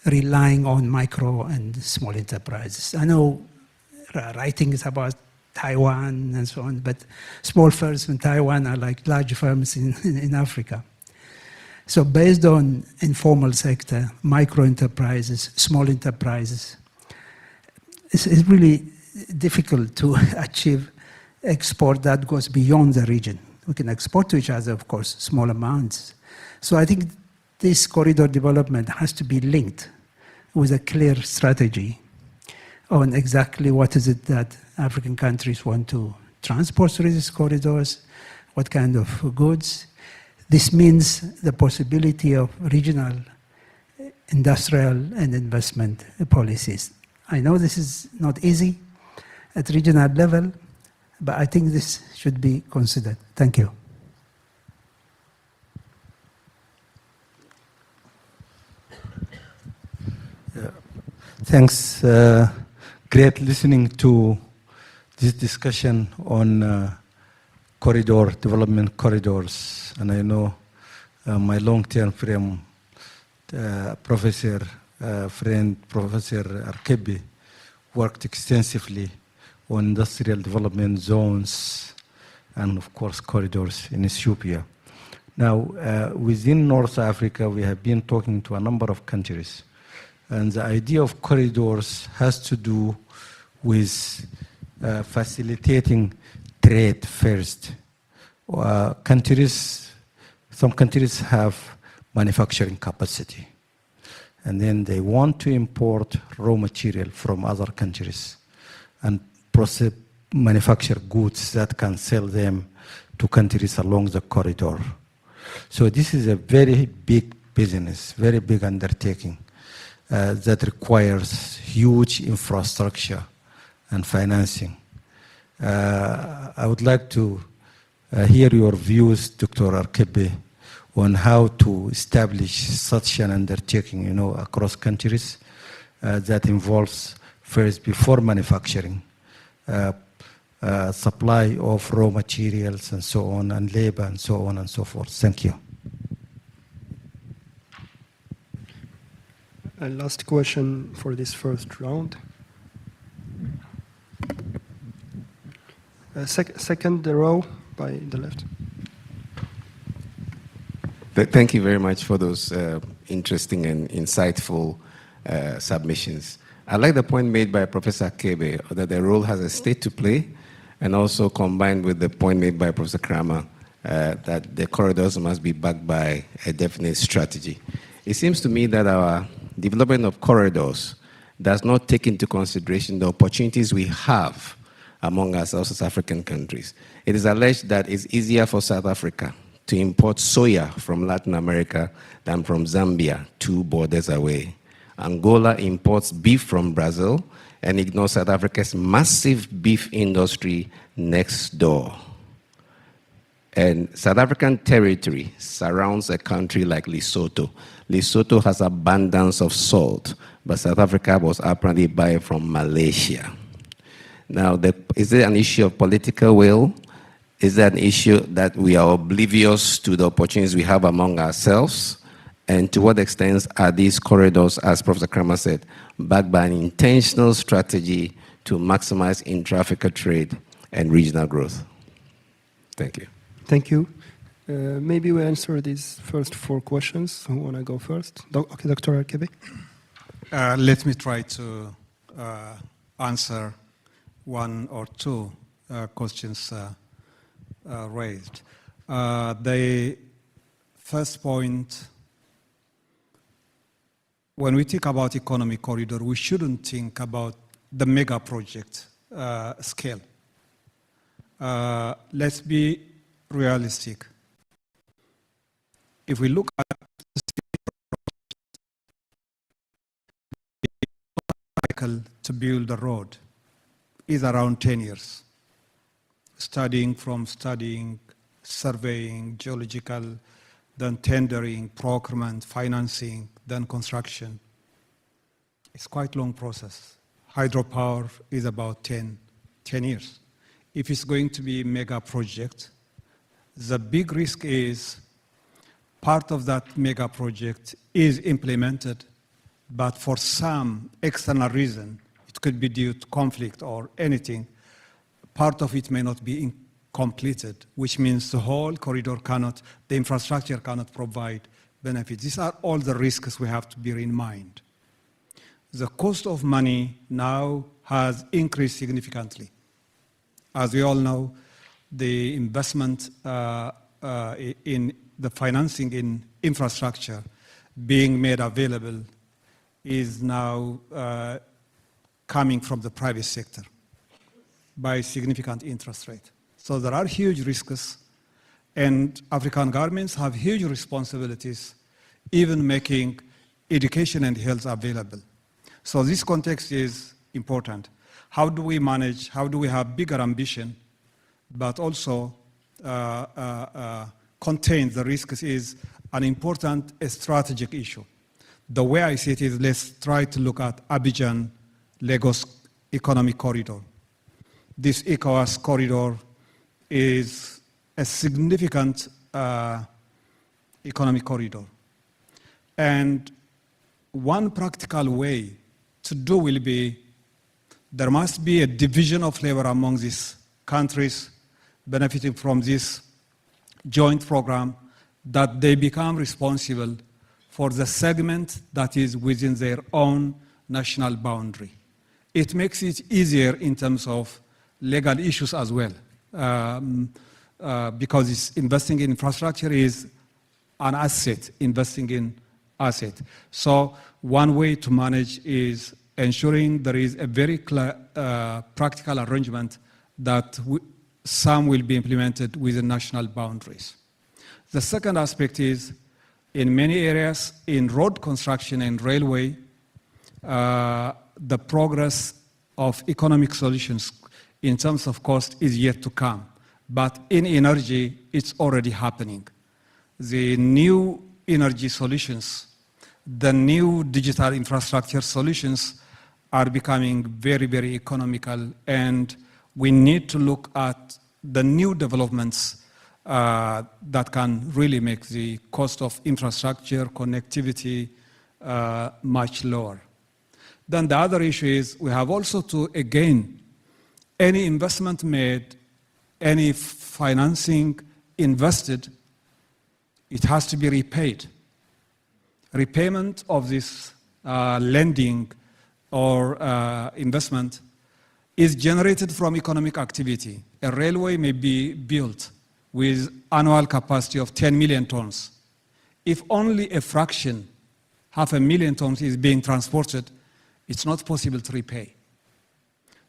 relying on micro and small enterprises. I know writings about Taiwan and so on, but small firms in Taiwan are like large firms in Africa. So based on informal sector, micro enterprises, small enterprises, it's really difficult to achieve export that goes beyond the region. We can export to each other, of course, small amounts. So I think this corridor development has to be linked with a clear strategy. on exactly what is it that African countries want to transport through these corridors, what kind of goods. This means the possibility of regional industrial and investment policies. I know this is not easy at regional level, but I think this should be considered. Thank you. Thanks. Great listening to this discussion on corridor, development corridors. And I know my long-term friend, Professor Arkebe, worked extensively on industrial development zones and, of course, corridors in Ethiopia. Now, within North Africa, we have been talking to a number of countries. And the idea of corridors has to do with facilitating trade first. Some countries have manufacturing capacity, and then they want to import raw material from other countries and manufacture goods that can sell them to countries along the corridor. So this is a very big business, very big undertaking. That requires huge infrastructure and financing. I would like to hear your views, Dr. Arkebe, on how to establish such an undertaking, across countries that involves first, before manufacturing, supply of raw materials and so on, and labor and so on and so forth. Thank you. Last question for this first round. Second row by the left. Thank you very much for those interesting and insightful submissions. I like the point made by Professor Arkebe that the role has a state to play, and also combined with the point made by Professor Cramer that the corridors must be backed by a definite strategy. It seems to me that our development of corridors does not take into consideration the opportunities we have among our South African countries. It is alleged that it's easier for South Africa to import soya from Latin America than from Zambia, 2 borders away. Angola imports beef from Brazil and ignores South Africa's massive beef industry next door. And South African territory surrounds a country like Lesotho. Lesotho has abundance of salt, but South Africa was apparently buying from Malaysia. Now, is there an issue of political will? Is there an issue that we are oblivious to the opportunities we have among ourselves? And to what extent are these corridors, as Professor Cramer said, backed by an intentional strategy to maximize intra-Africa trade and regional growth? Thank you. Thank you. Maybe we answer these first 4 questions. Who want to go first? Okay, Dr. Arkebe. Let me try to answer 1 or 2 questions raised. The first point, when we think about economic corridor, we shouldn't think about the mega project scale. Let's be realistic. If we look at the cycle to build a road is around 10 years. Studying, surveying, geological, then tendering, procurement, financing, then construction. It's quite a long process. Hydropower is about 10 years. If it's going to be a mega project, the big risk is part of that mega project is implemented, but for some external reason, it could be due to conflict or anything, part of it may not be completed, which means the whole corridor the infrastructure cannot provide benefits. These are all the risks we have to bear in mind. The cost of money now has increased significantly. As we all know, the investment in the financing in infrastructure being made available is now coming from the private sector by significant interest rate. So there are huge risks, and African governments have huge responsibilities, even making education and health available. So this context is important. How do we manage, how do we have bigger ambition, but also contain the risks is an important strategic issue. The way I see it is, let's try to look at Abidjan-Lagos economic corridor. This ECOWAS corridor is a significant economic corridor. And one practical way to do will be, there must be a division of labor among these countries benefiting from this joint program, that they become responsible for the segment that is within their own national boundary. It makes it easier in terms of legal issues as well, because it's investing in infrastructure is an asset, investing in asset. So one way to manage is ensuring there is a very clear, practical arrangement that some will be implemented within national boundaries. The second aspect is, in many areas, in road construction and railway, the progress of economic solutions in terms of cost is yet to come. But in energy, it's already happening. The new energy solutions, the new digital infrastructure solutions are becoming very, very economical, and we need to look at the new developments that can really make the cost of infrastructure, connectivity much lower. Then the other issue is we have also to, again, any investment made, any financing invested, it has to be repaid. Repayment of this lending or investment is generated from economic activity. A railway may be built with annual capacity of 10 million tons. If only a fraction, 500,000 tons, is being transported, it's not possible to repay.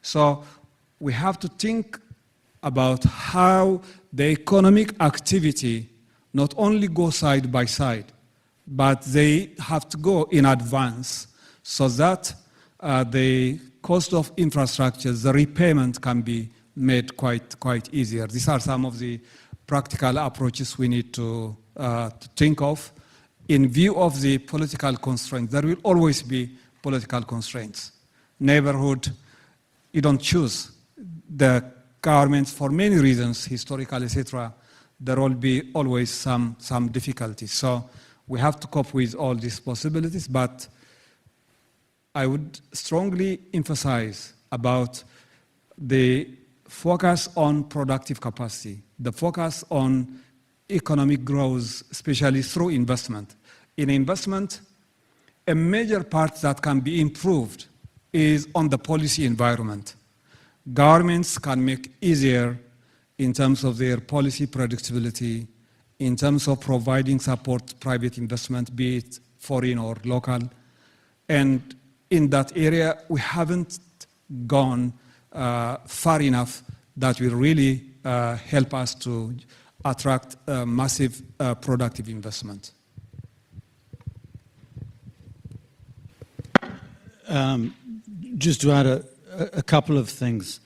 So we have to think about how the economic activity not only go side by side, but they have to go in advance so that the cost of infrastructure, the repayment can be made quite easier. These are some of the practical approaches we need to think of. In view of the political constraints, there will always be political constraints. Neighborhood, you don't choose. The governments, for many reasons, historical, etc., there will be always some difficulties. So we have to cope with all these possibilities, but I would strongly emphasize about the focus on productive capacity, the focus on economic growth, especially through investment. In investment, a major part that can be improved is on the policy environment. Governments can make easier in terms of their policy predictability, in terms of providing support to private investment, be it foreign or local. And in that area, we haven't gone far enough that will really help us to attract massive productive investment. Just to add a couple of things.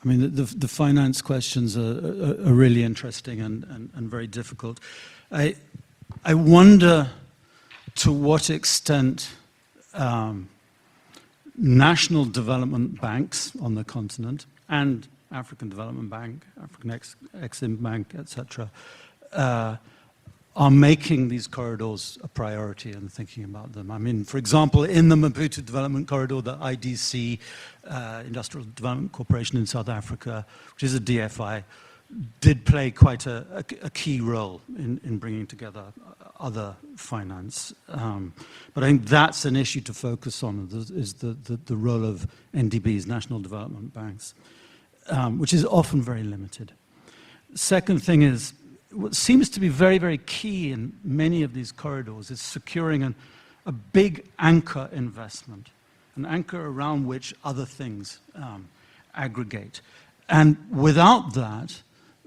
I mean, the finance questions are really interesting and very difficult. I wonder to what extent national development banks on the continent and African Development Bank, African Exim Bank, etc., are making these corridors a priority and thinking about them. I mean, for example, in the Maputo Development Corridor, the IDC, Industrial Development Corporation in South Africa, which is a DFI, did play quite a key role in bringing together other finance. But I think that's an issue to focus on, is the role of NDBs, National Development Banks, which is often very limited. Second thing is, what seems to be very, very key in many of these corridors is securing a big anchor investment. an anchor around which other things aggregate. And without that,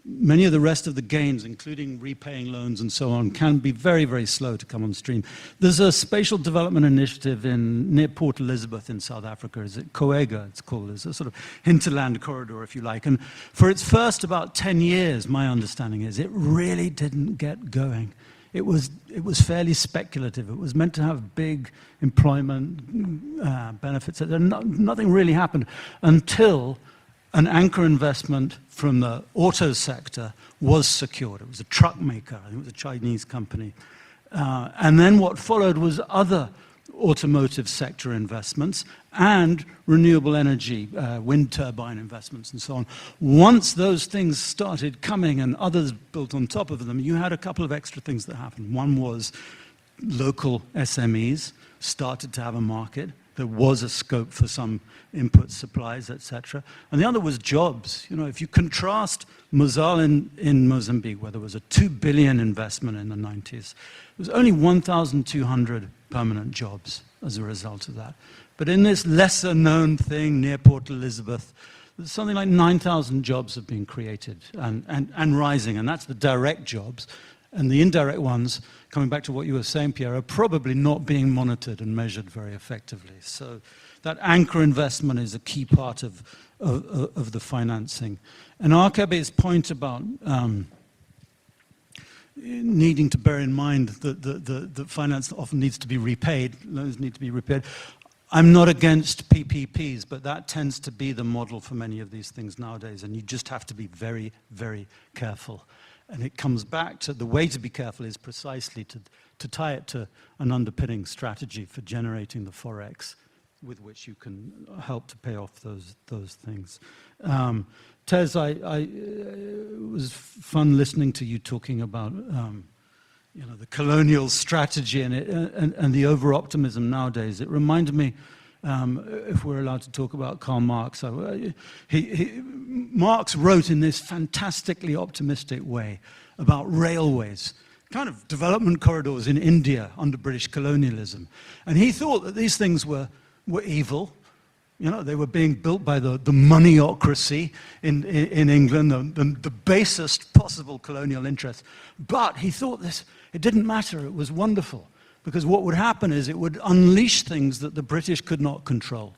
many of the rest of the gains, including repaying loans and so on, can be very, very slow to come on stream. There's a spatial development initiative near Port Elizabeth in South Africa. Is it Coega, it's called? It's a sort of hinterland corridor, if you like. And for its first about 10 years, my understanding is, it really didn't get going. It was fairly speculative. It was meant to have big employment benefits. Nothing really happened until an anchor investment from the auto sector was secured. It was a truck maker. I think it was a Chinese company. And then what followed was other automotive sector investments and renewable energy, wind turbine investments and so on. Once those things started coming and others built on top of them, you had a couple of extra things that happened. One was local SMEs started to have a market. There was a scope for some input supplies, etc. And the other was jobs. You know, if you contrast Mozal in Mozambique, where there was a 2 billion investment in the 90s, there was only 1,200 permanent jobs as a result of that. But in this lesser known thing near Port Elizabeth, something like 9,000 jobs have been created and rising, and that's the direct jobs. And the indirect ones, coming back to what you were saying, Pierre, are probably not being monitored and measured very effectively. So that anchor investment is a key part of the financing. And Arkebe's point about needing to bear in mind that the finance often needs to be repaid, loans need to be repaid. I'm not against PPPs, but that tends to be the model for many of these things nowadays, and you just have to be very, very careful. And it comes back to the way to be careful is precisely to tie it to an underpinning strategy for generating the forex with which you can help to pay off those things. Tez, it was fun listening to you talking about you know, the colonial strategy and the over-optimism nowadays. It reminded me, if we're allowed to talk about Karl Marx, Marx wrote in this fantastically optimistic way about railways, kind of development corridors in India under British colonialism. And he thought that these things were evil. You know, they were being built by the moneyocracy in England, the basest possible colonial interest. But he thought it didn't matter, it was wonderful. Because what would happen is it would unleash things that the British could not control.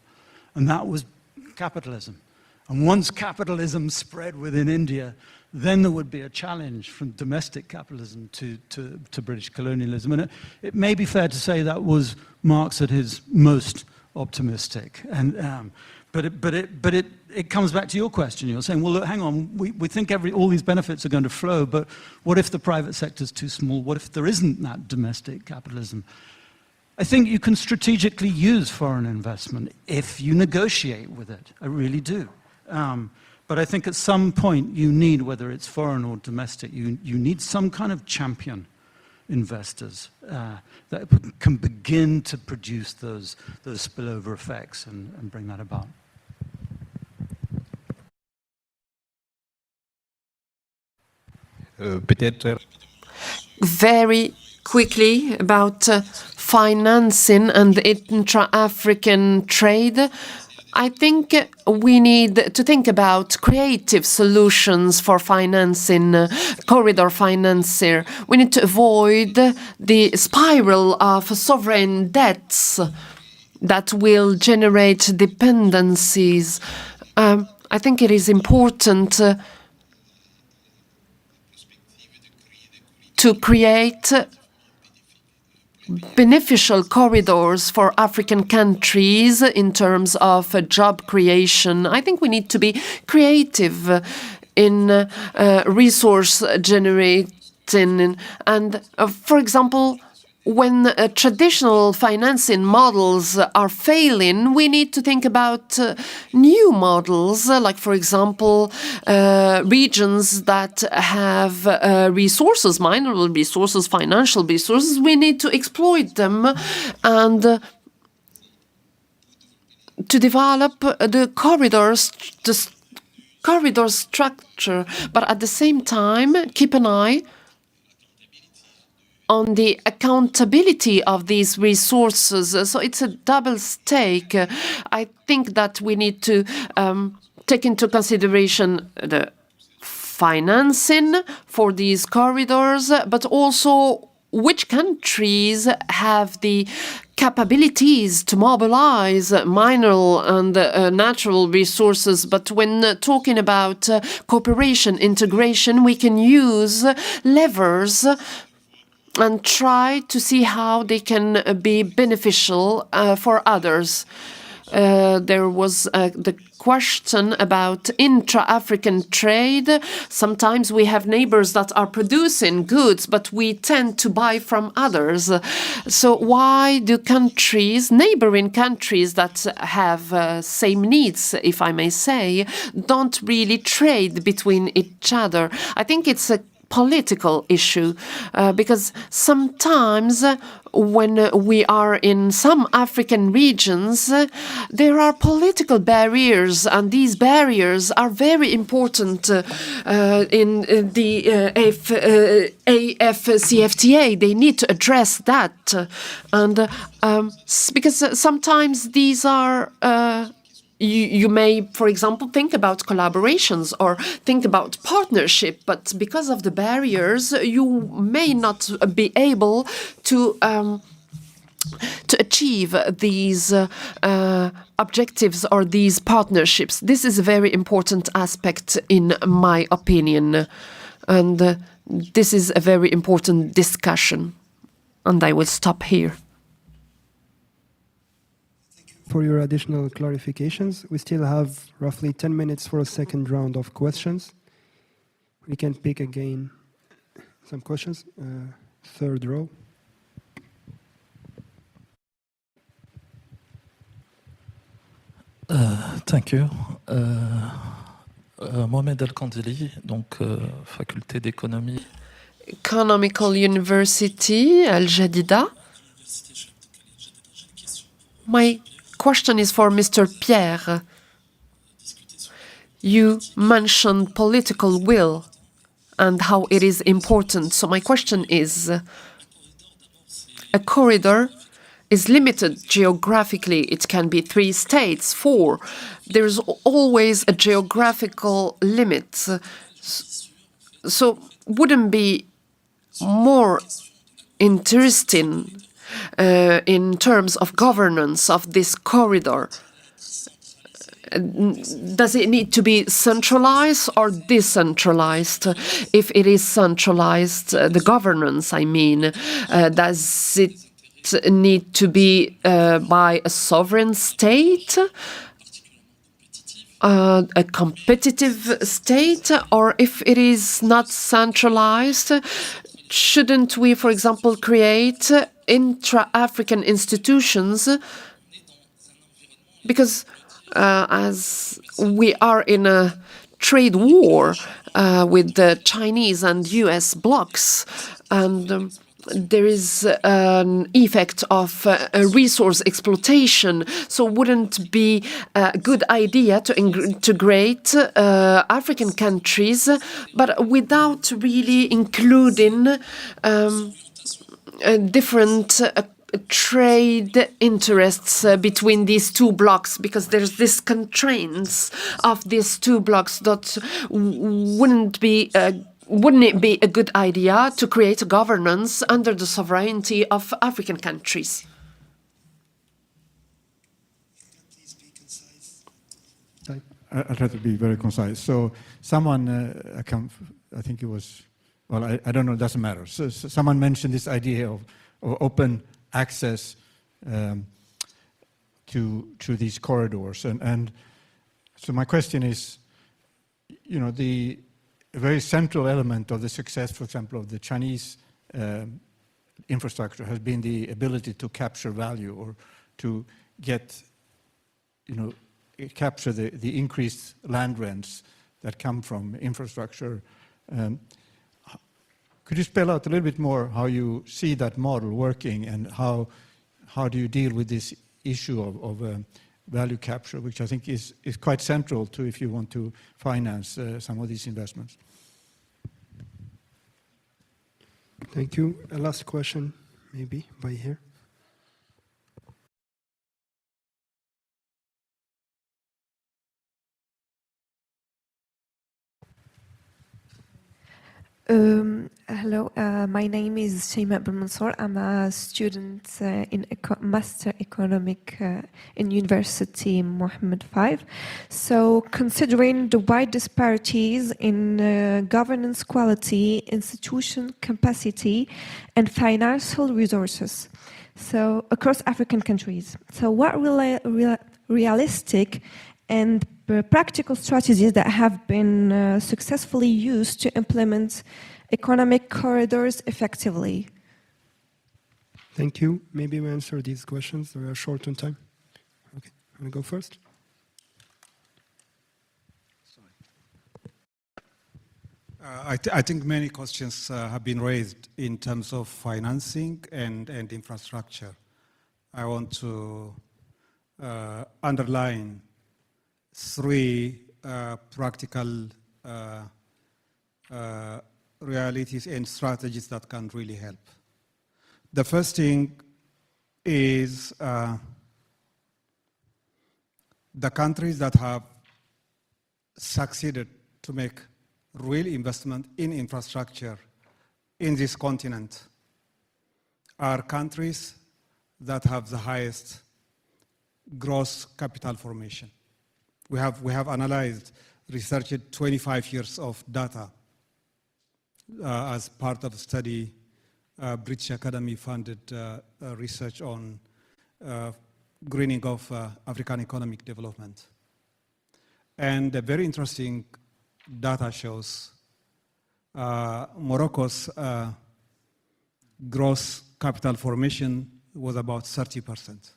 And that was capitalism. And once capitalism spread within India, then there would be a challenge from domestic capitalism to British colonialism. And it may be fair to say that was Marx at his most optimistic. And, but it comes back to your question. You're saying, well, look, hang on, we think all these benefits are going to flow, but what if the private sector is too small? What if there isn't that domestic capitalism? I think you can strategically use foreign investment if you negotiate with it. I really do. But I think at some point you need, whether it's foreign or domestic, you need some kind of champion investors that can begin to produce those spillover effects and bring that about. Very quickly about financing and intra-African trade. I think we need to think about creative solutions for financing, corridor financier. We need to avoid the spiral of sovereign debts that will generate dependencies. I think it is important to create beneficial corridors for African countries in terms of job creation. I think we need to be creative in resource generating. And for example, when traditional financing models are failing, we need to think about new models, like, for example, regions that have resources, mineral resources, financial resources. We need to exploit them and to develop the corridor structure, but at the same time, keep an eye on the accountability of these resources. So it's a double stake. I think that we need to take into consideration the financing for these corridors, but also which countries have the capabilities to mobilize mineral and natural resources. But when talking about cooperation, integration, we can use levers and try to see how they can be beneficial for others. There was the question about intra-African trade. Sometimes we have neighbors that are producing goods, but we tend to buy from others. So why do neighboring countries that have same needs, if I may say, don't really trade between each other? I think it's a political issue because sometimes when we are in some African regions, there are political barriers, and these barriers are very important in the AFCFTA. They need to address that, and because sometimes these are you may, for example, think about collaborations or think about partnership, but because of the barriers, you may not be able to achieve these objectives or these partnerships. This is a very important aspect, in my opinion, and this is a very important discussion. And I will stop here. For your additional clarifications, we still have roughly 10 minutes for a second round of questions. We can pick again some questions. Third row. Thank you. Mohamed El-Kandili, donc faculté d'économie. Economical University, Al-Jadida. My question is for Mr. Pierre. You mentioned political will and how it is important. So my question is, a corridor is limited geographically. It can be 3 states, 4. There's always a geographical limit. So wouldn't be more interesting in terms of governance of this corridor? Does it need to be centralized or decentralized? If it is centralized, the governance, I mean, does it need to be by a sovereign state, a competitive state, or if it is not centralized, shouldn't we, for example, create intra-African institutions? Because as we are in a trade war with the Chinese and US blocs, and there is an effect of resource exploitation. So wouldn't it be a good idea to integrate African countries, but without really including different trade interests between these 2 blocks, because there's this constraints of these 2 blocks that wouldn't it be a good idea to create a governance under the sovereignty of African countries? I'll try to be very concise. So someone, I think it was, well, I don't know, it doesn't matter. So someone mentioned this idea of open access to these corridors. And so my question is, you know, a very central element of the success, for example, of the Chinese infrastructure has been the ability to capture value, or to get, you know, capture the increased land rents that come from infrastructure. Could you spell out a little bit more how you see that model working, and how do you deal with this issue of value capture, which I think is quite central to if you want to finance some of these investments? Thank you. A last question, maybe, by here. Hello, my name is Shayma Ben Mansour. I'm a student in Master Economic in University Mohammed V. So considering the wide disparities in governance quality, institution capacity, and financial resources so across African countries. So what realistic and practical strategies that have been successfully used to implement economic corridors effectively? Thank you. Maybe we answer these questions. We are short on time. Okay, want to go first? I think many questions have been raised in terms of financing and infrastructure. I want to underline three practical realities and strategies that can really help. The first thing is the countries that have succeeded to make real investment in infrastructure in this continent are countries that have the highest gross capital formation. We have analyzed, researched 25 years of data as part of a study, British Academy funded research on greening of African economic development. And a very interesting data shows Morocco's gross capital formation was about 30%.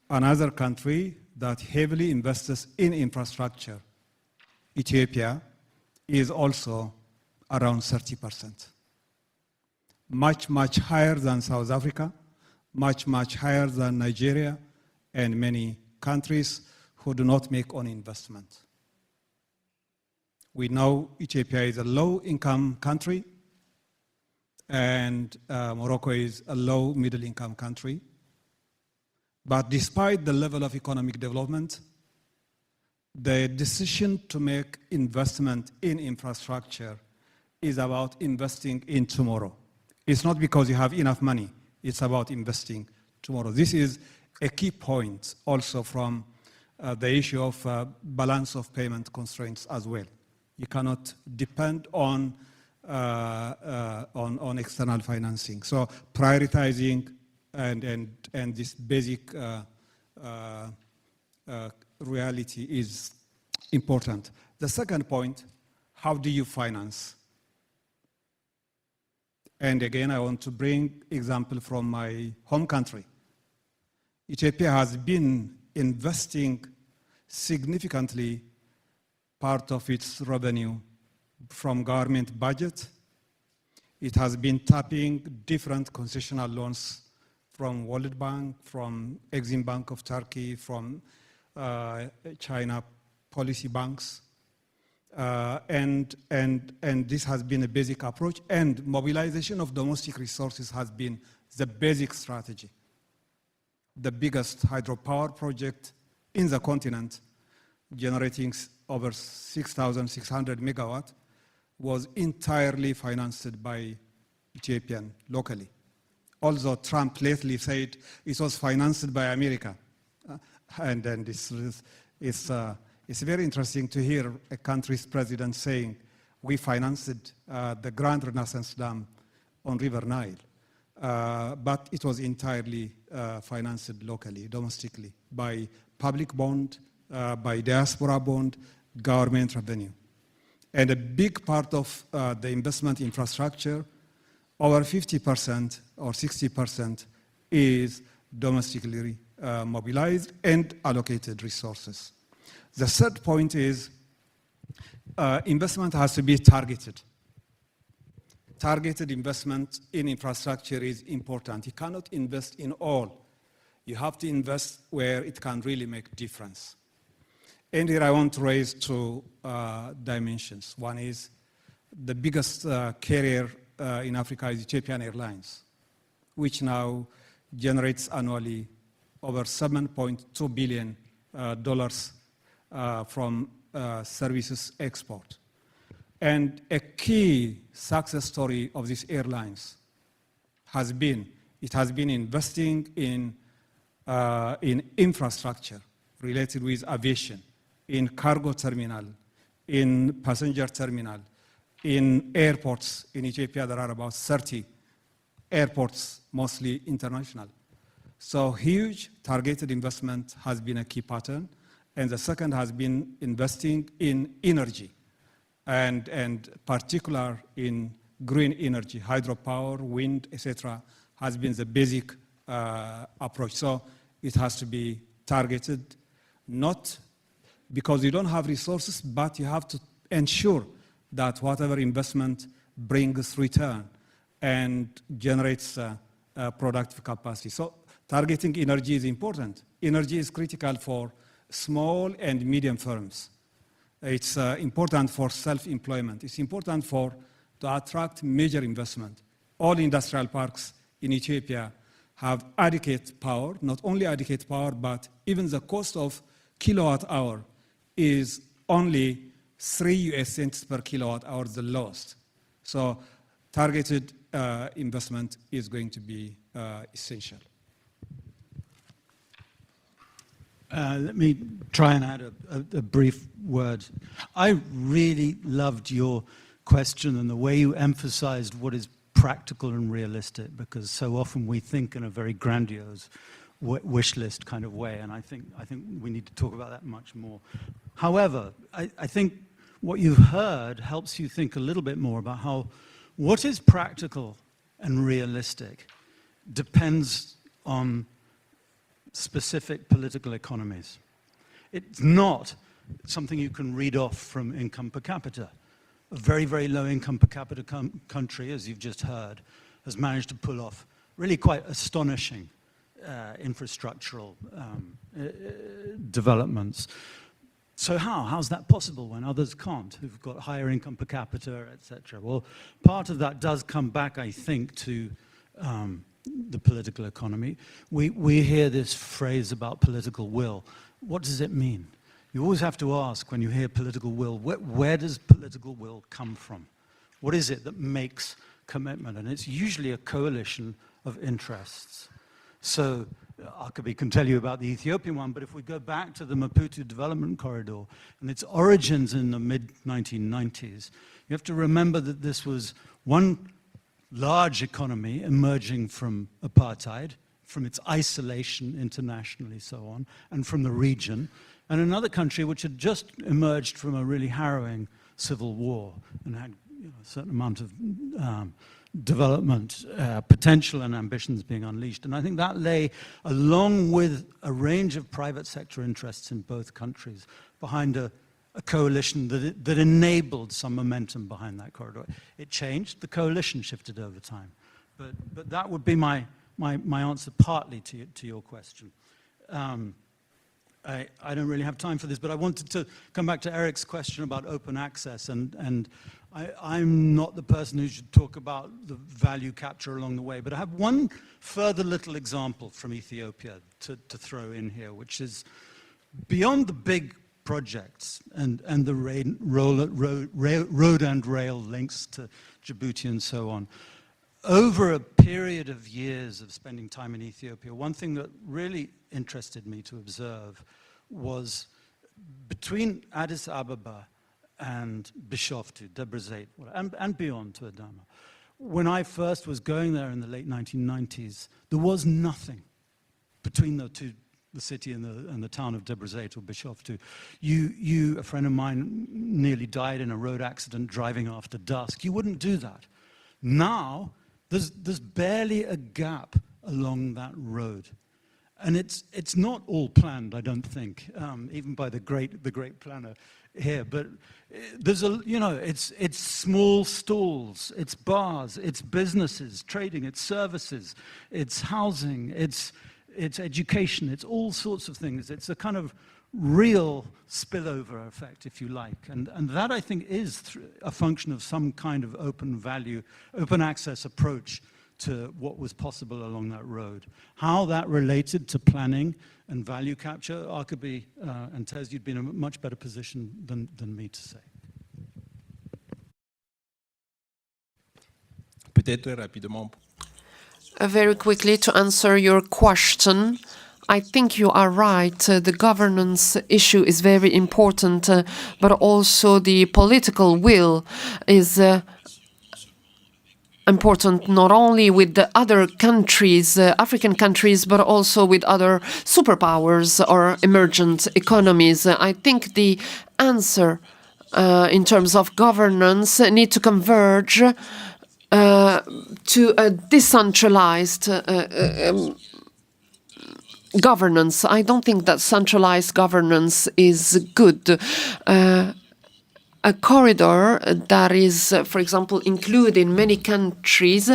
Another country that heavily invests in infrastructure, Ethiopia, is also around 30%. Much, much higher than South Africa, much, much higher than Nigeria, and many countries who do not make own investment. We know Ethiopia is a low-income country, and Morocco is a low middle-income country. But despite the level of economic development, the decision to make investment in infrastructure is about investing in tomorrow. It's not because you have enough money, it's about investing tomorrow. This is a key point also from the issue of balance of payment constraints as well. You cannot depend on external financing. So prioritizing and this basic reality is important. The second point, how do you finance? And again, I want to bring example from my home country. Ethiopia has been investing significantly part of its revenue from government budget. It has been tapping different concessional loans from World Bank, from Exim Bank of Turkey, from China policy banks. And this has been a basic approach, and mobilization of domestic resources has been the basic strategy. The biggest hydropower project in the continent, generating over 6,600 megawatt, was entirely financed by Ethiopian locally. Although Trump lately said it was financed by America. And then it's very interesting to hear a country's president saying, we financed the Grand Renaissance Dam on River Nile. But it was entirely financed locally, domestically, by public bond, by diaspora bond, government revenue. And a big part of the investment infrastructure, over 50% or 60%, is domestically mobilized and allocated resources. The third point is investment has to be targeted. Targeted investment in infrastructure is important. You cannot invest in all. You have to invest where it can really make difference. And here I want to raise two dimensions. One is the biggest carrier in Africa is Ethiopian Airlines, which now generates annually over $7.2 billion from services export. And a key success story of these airlines has been investing in infrastructure related with aviation, in cargo terminal, in passenger terminal, in airports. In Ethiopia, there are about 30 airports, mostly international. So huge targeted investment has been a key pattern. And the second has been investing in energy, and particular in green energy, hydropower, wind, etc., has been the basic approach. So it has to be targeted, not because you don't have resources, but you have to ensure that whatever investment brings return and generates productive capacity. So targeting energy is important. Energy is critical for small and medium firms. It's important for self-employment. It's important to attract major investment. All industrial parks in Ethiopia have adequate power, not only adequate power, but even the cost of kilowatt hour is only 3 US cents per kilowatt hour, the lowest. So targeted investment is going to be essential. Let me try and add a brief word. I really loved your question and the way you emphasized what is practical and realistic, because so often we think in a very grandiose wish list kind of way, and I think we need to talk about that much more. However, I think what you've heard helps you think a little bit more about how what is practical and realistic depends on specific political economies. It's not something you can read off from income per capita. A very, very low income per capita country, as you've just heard, has managed to pull off really quite astonishing infrastructural developments. So how's that possible when others can't, who've got higher income per capita, etc.? Well, part of that does come back, I think, to the political economy. We hear this phrase about political will. What does it mean? You always have to ask when you hear political will, where does political will come from? What is it that makes commitment? And it's usually a coalition of interests. So Arkebe can tell you about the Ethiopian one, but if we go back to the Maputo Development Corridor and its origins in the mid-1990s, you have to remember that this was one large economy emerging from apartheid, from its isolation internationally, so on, and from the region, and another country which had just emerged from a really harrowing civil war and had a certain amount of development potential and ambitions being unleashed. And I think that lay, along with a range of private sector interests in both countries, behind a coalition that enabled some momentum behind that corridor. It changed, the coalition shifted over time. But that would be my answer partly to your question. I don't really have time for this, but I wanted to come back to Eric's question about open access, and I'm not the person who should talk about the value capture along the way, but I have one further little example from Ethiopia to throw in here, which is beyond the big projects and the road and rail links to Djibouti and so on. Over a period of years of spending time in Ethiopia, one thing that really interested me to observe was between Addis Ababa and Bishoftu, Debrecen, and beyond to Adama. When I first was going there in the late 1990s, there was nothing between the city and the town of Debrecen or Bishoftu. A friend of mine nearly died in a road accident driving after dusk. You wouldn't do that. Now, there's barely a gap along that road. And it's not all planned, I don't think, even by the great planner here. But there's it's small stalls, it's bars, it's businesses, trading, it's services, it's housing, it's it's education, it's all sorts of things. It's a kind of real spillover effect, if you like. And that, I think, is a function of some kind of open value, open access approach to what was possible along that road. How that related to planning and value capture, Arkebe and Tez, you'd be in a much better position than me to say. Peut-être rapidement. Very quickly to answer your question, I think you are right. The governance issue is very important, but also the political will is important not only with the other countries, African countries, but also with other superpowers or emergent economies. I think the answer in terms of governance need to converge to a decentralized governance. I don't think that centralized governance is good. A corridor that is, for example, included in many countries,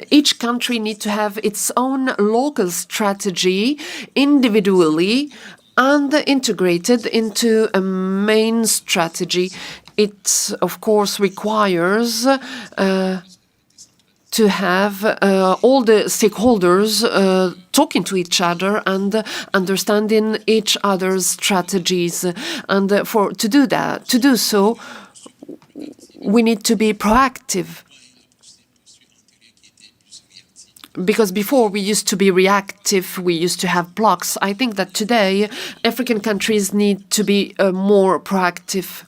each country needs to have its own local strategy individually and integrated into a main strategy. It, of course, requires to have all the stakeholders talking to each other and understanding each other's strategies. And to do so, we need to be proactive. Because before we used to be reactive, we used to have blocks. I think that today African countries need to be more proactive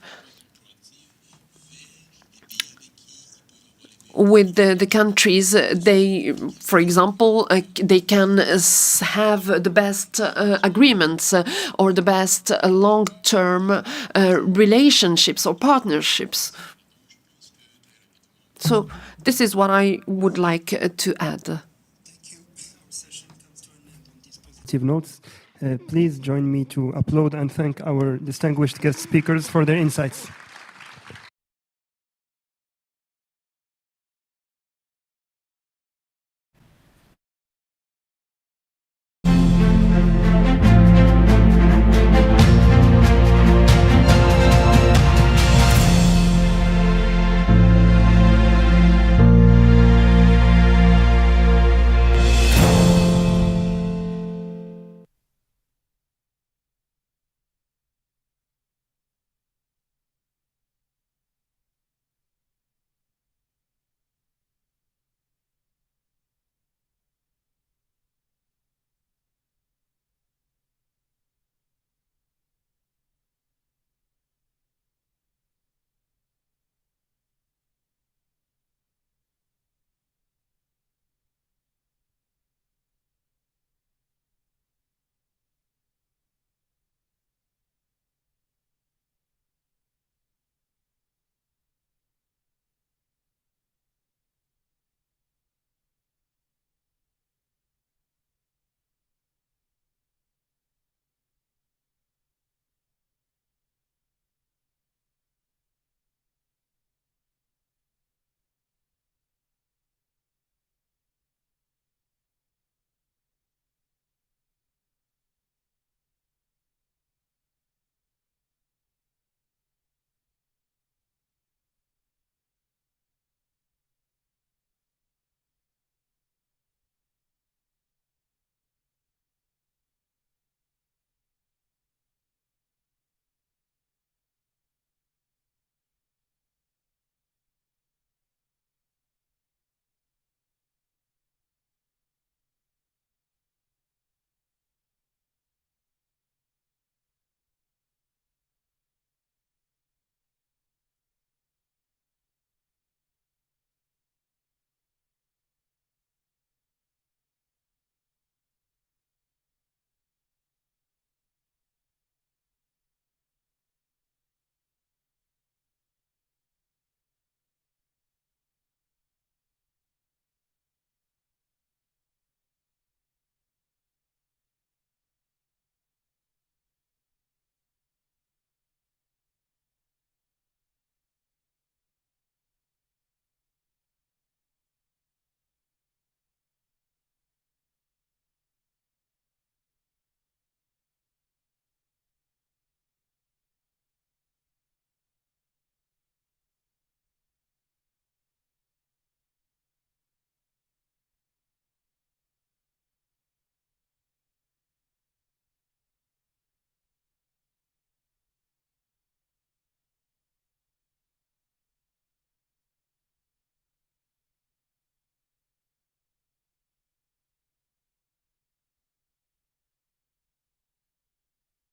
with the countries. They, for example, they can have the best agreements or the best long-term relationships or partnerships. So this is what I would like to add. Notes. Please join me to applaud and thank our distinguished guest speakers for their insights.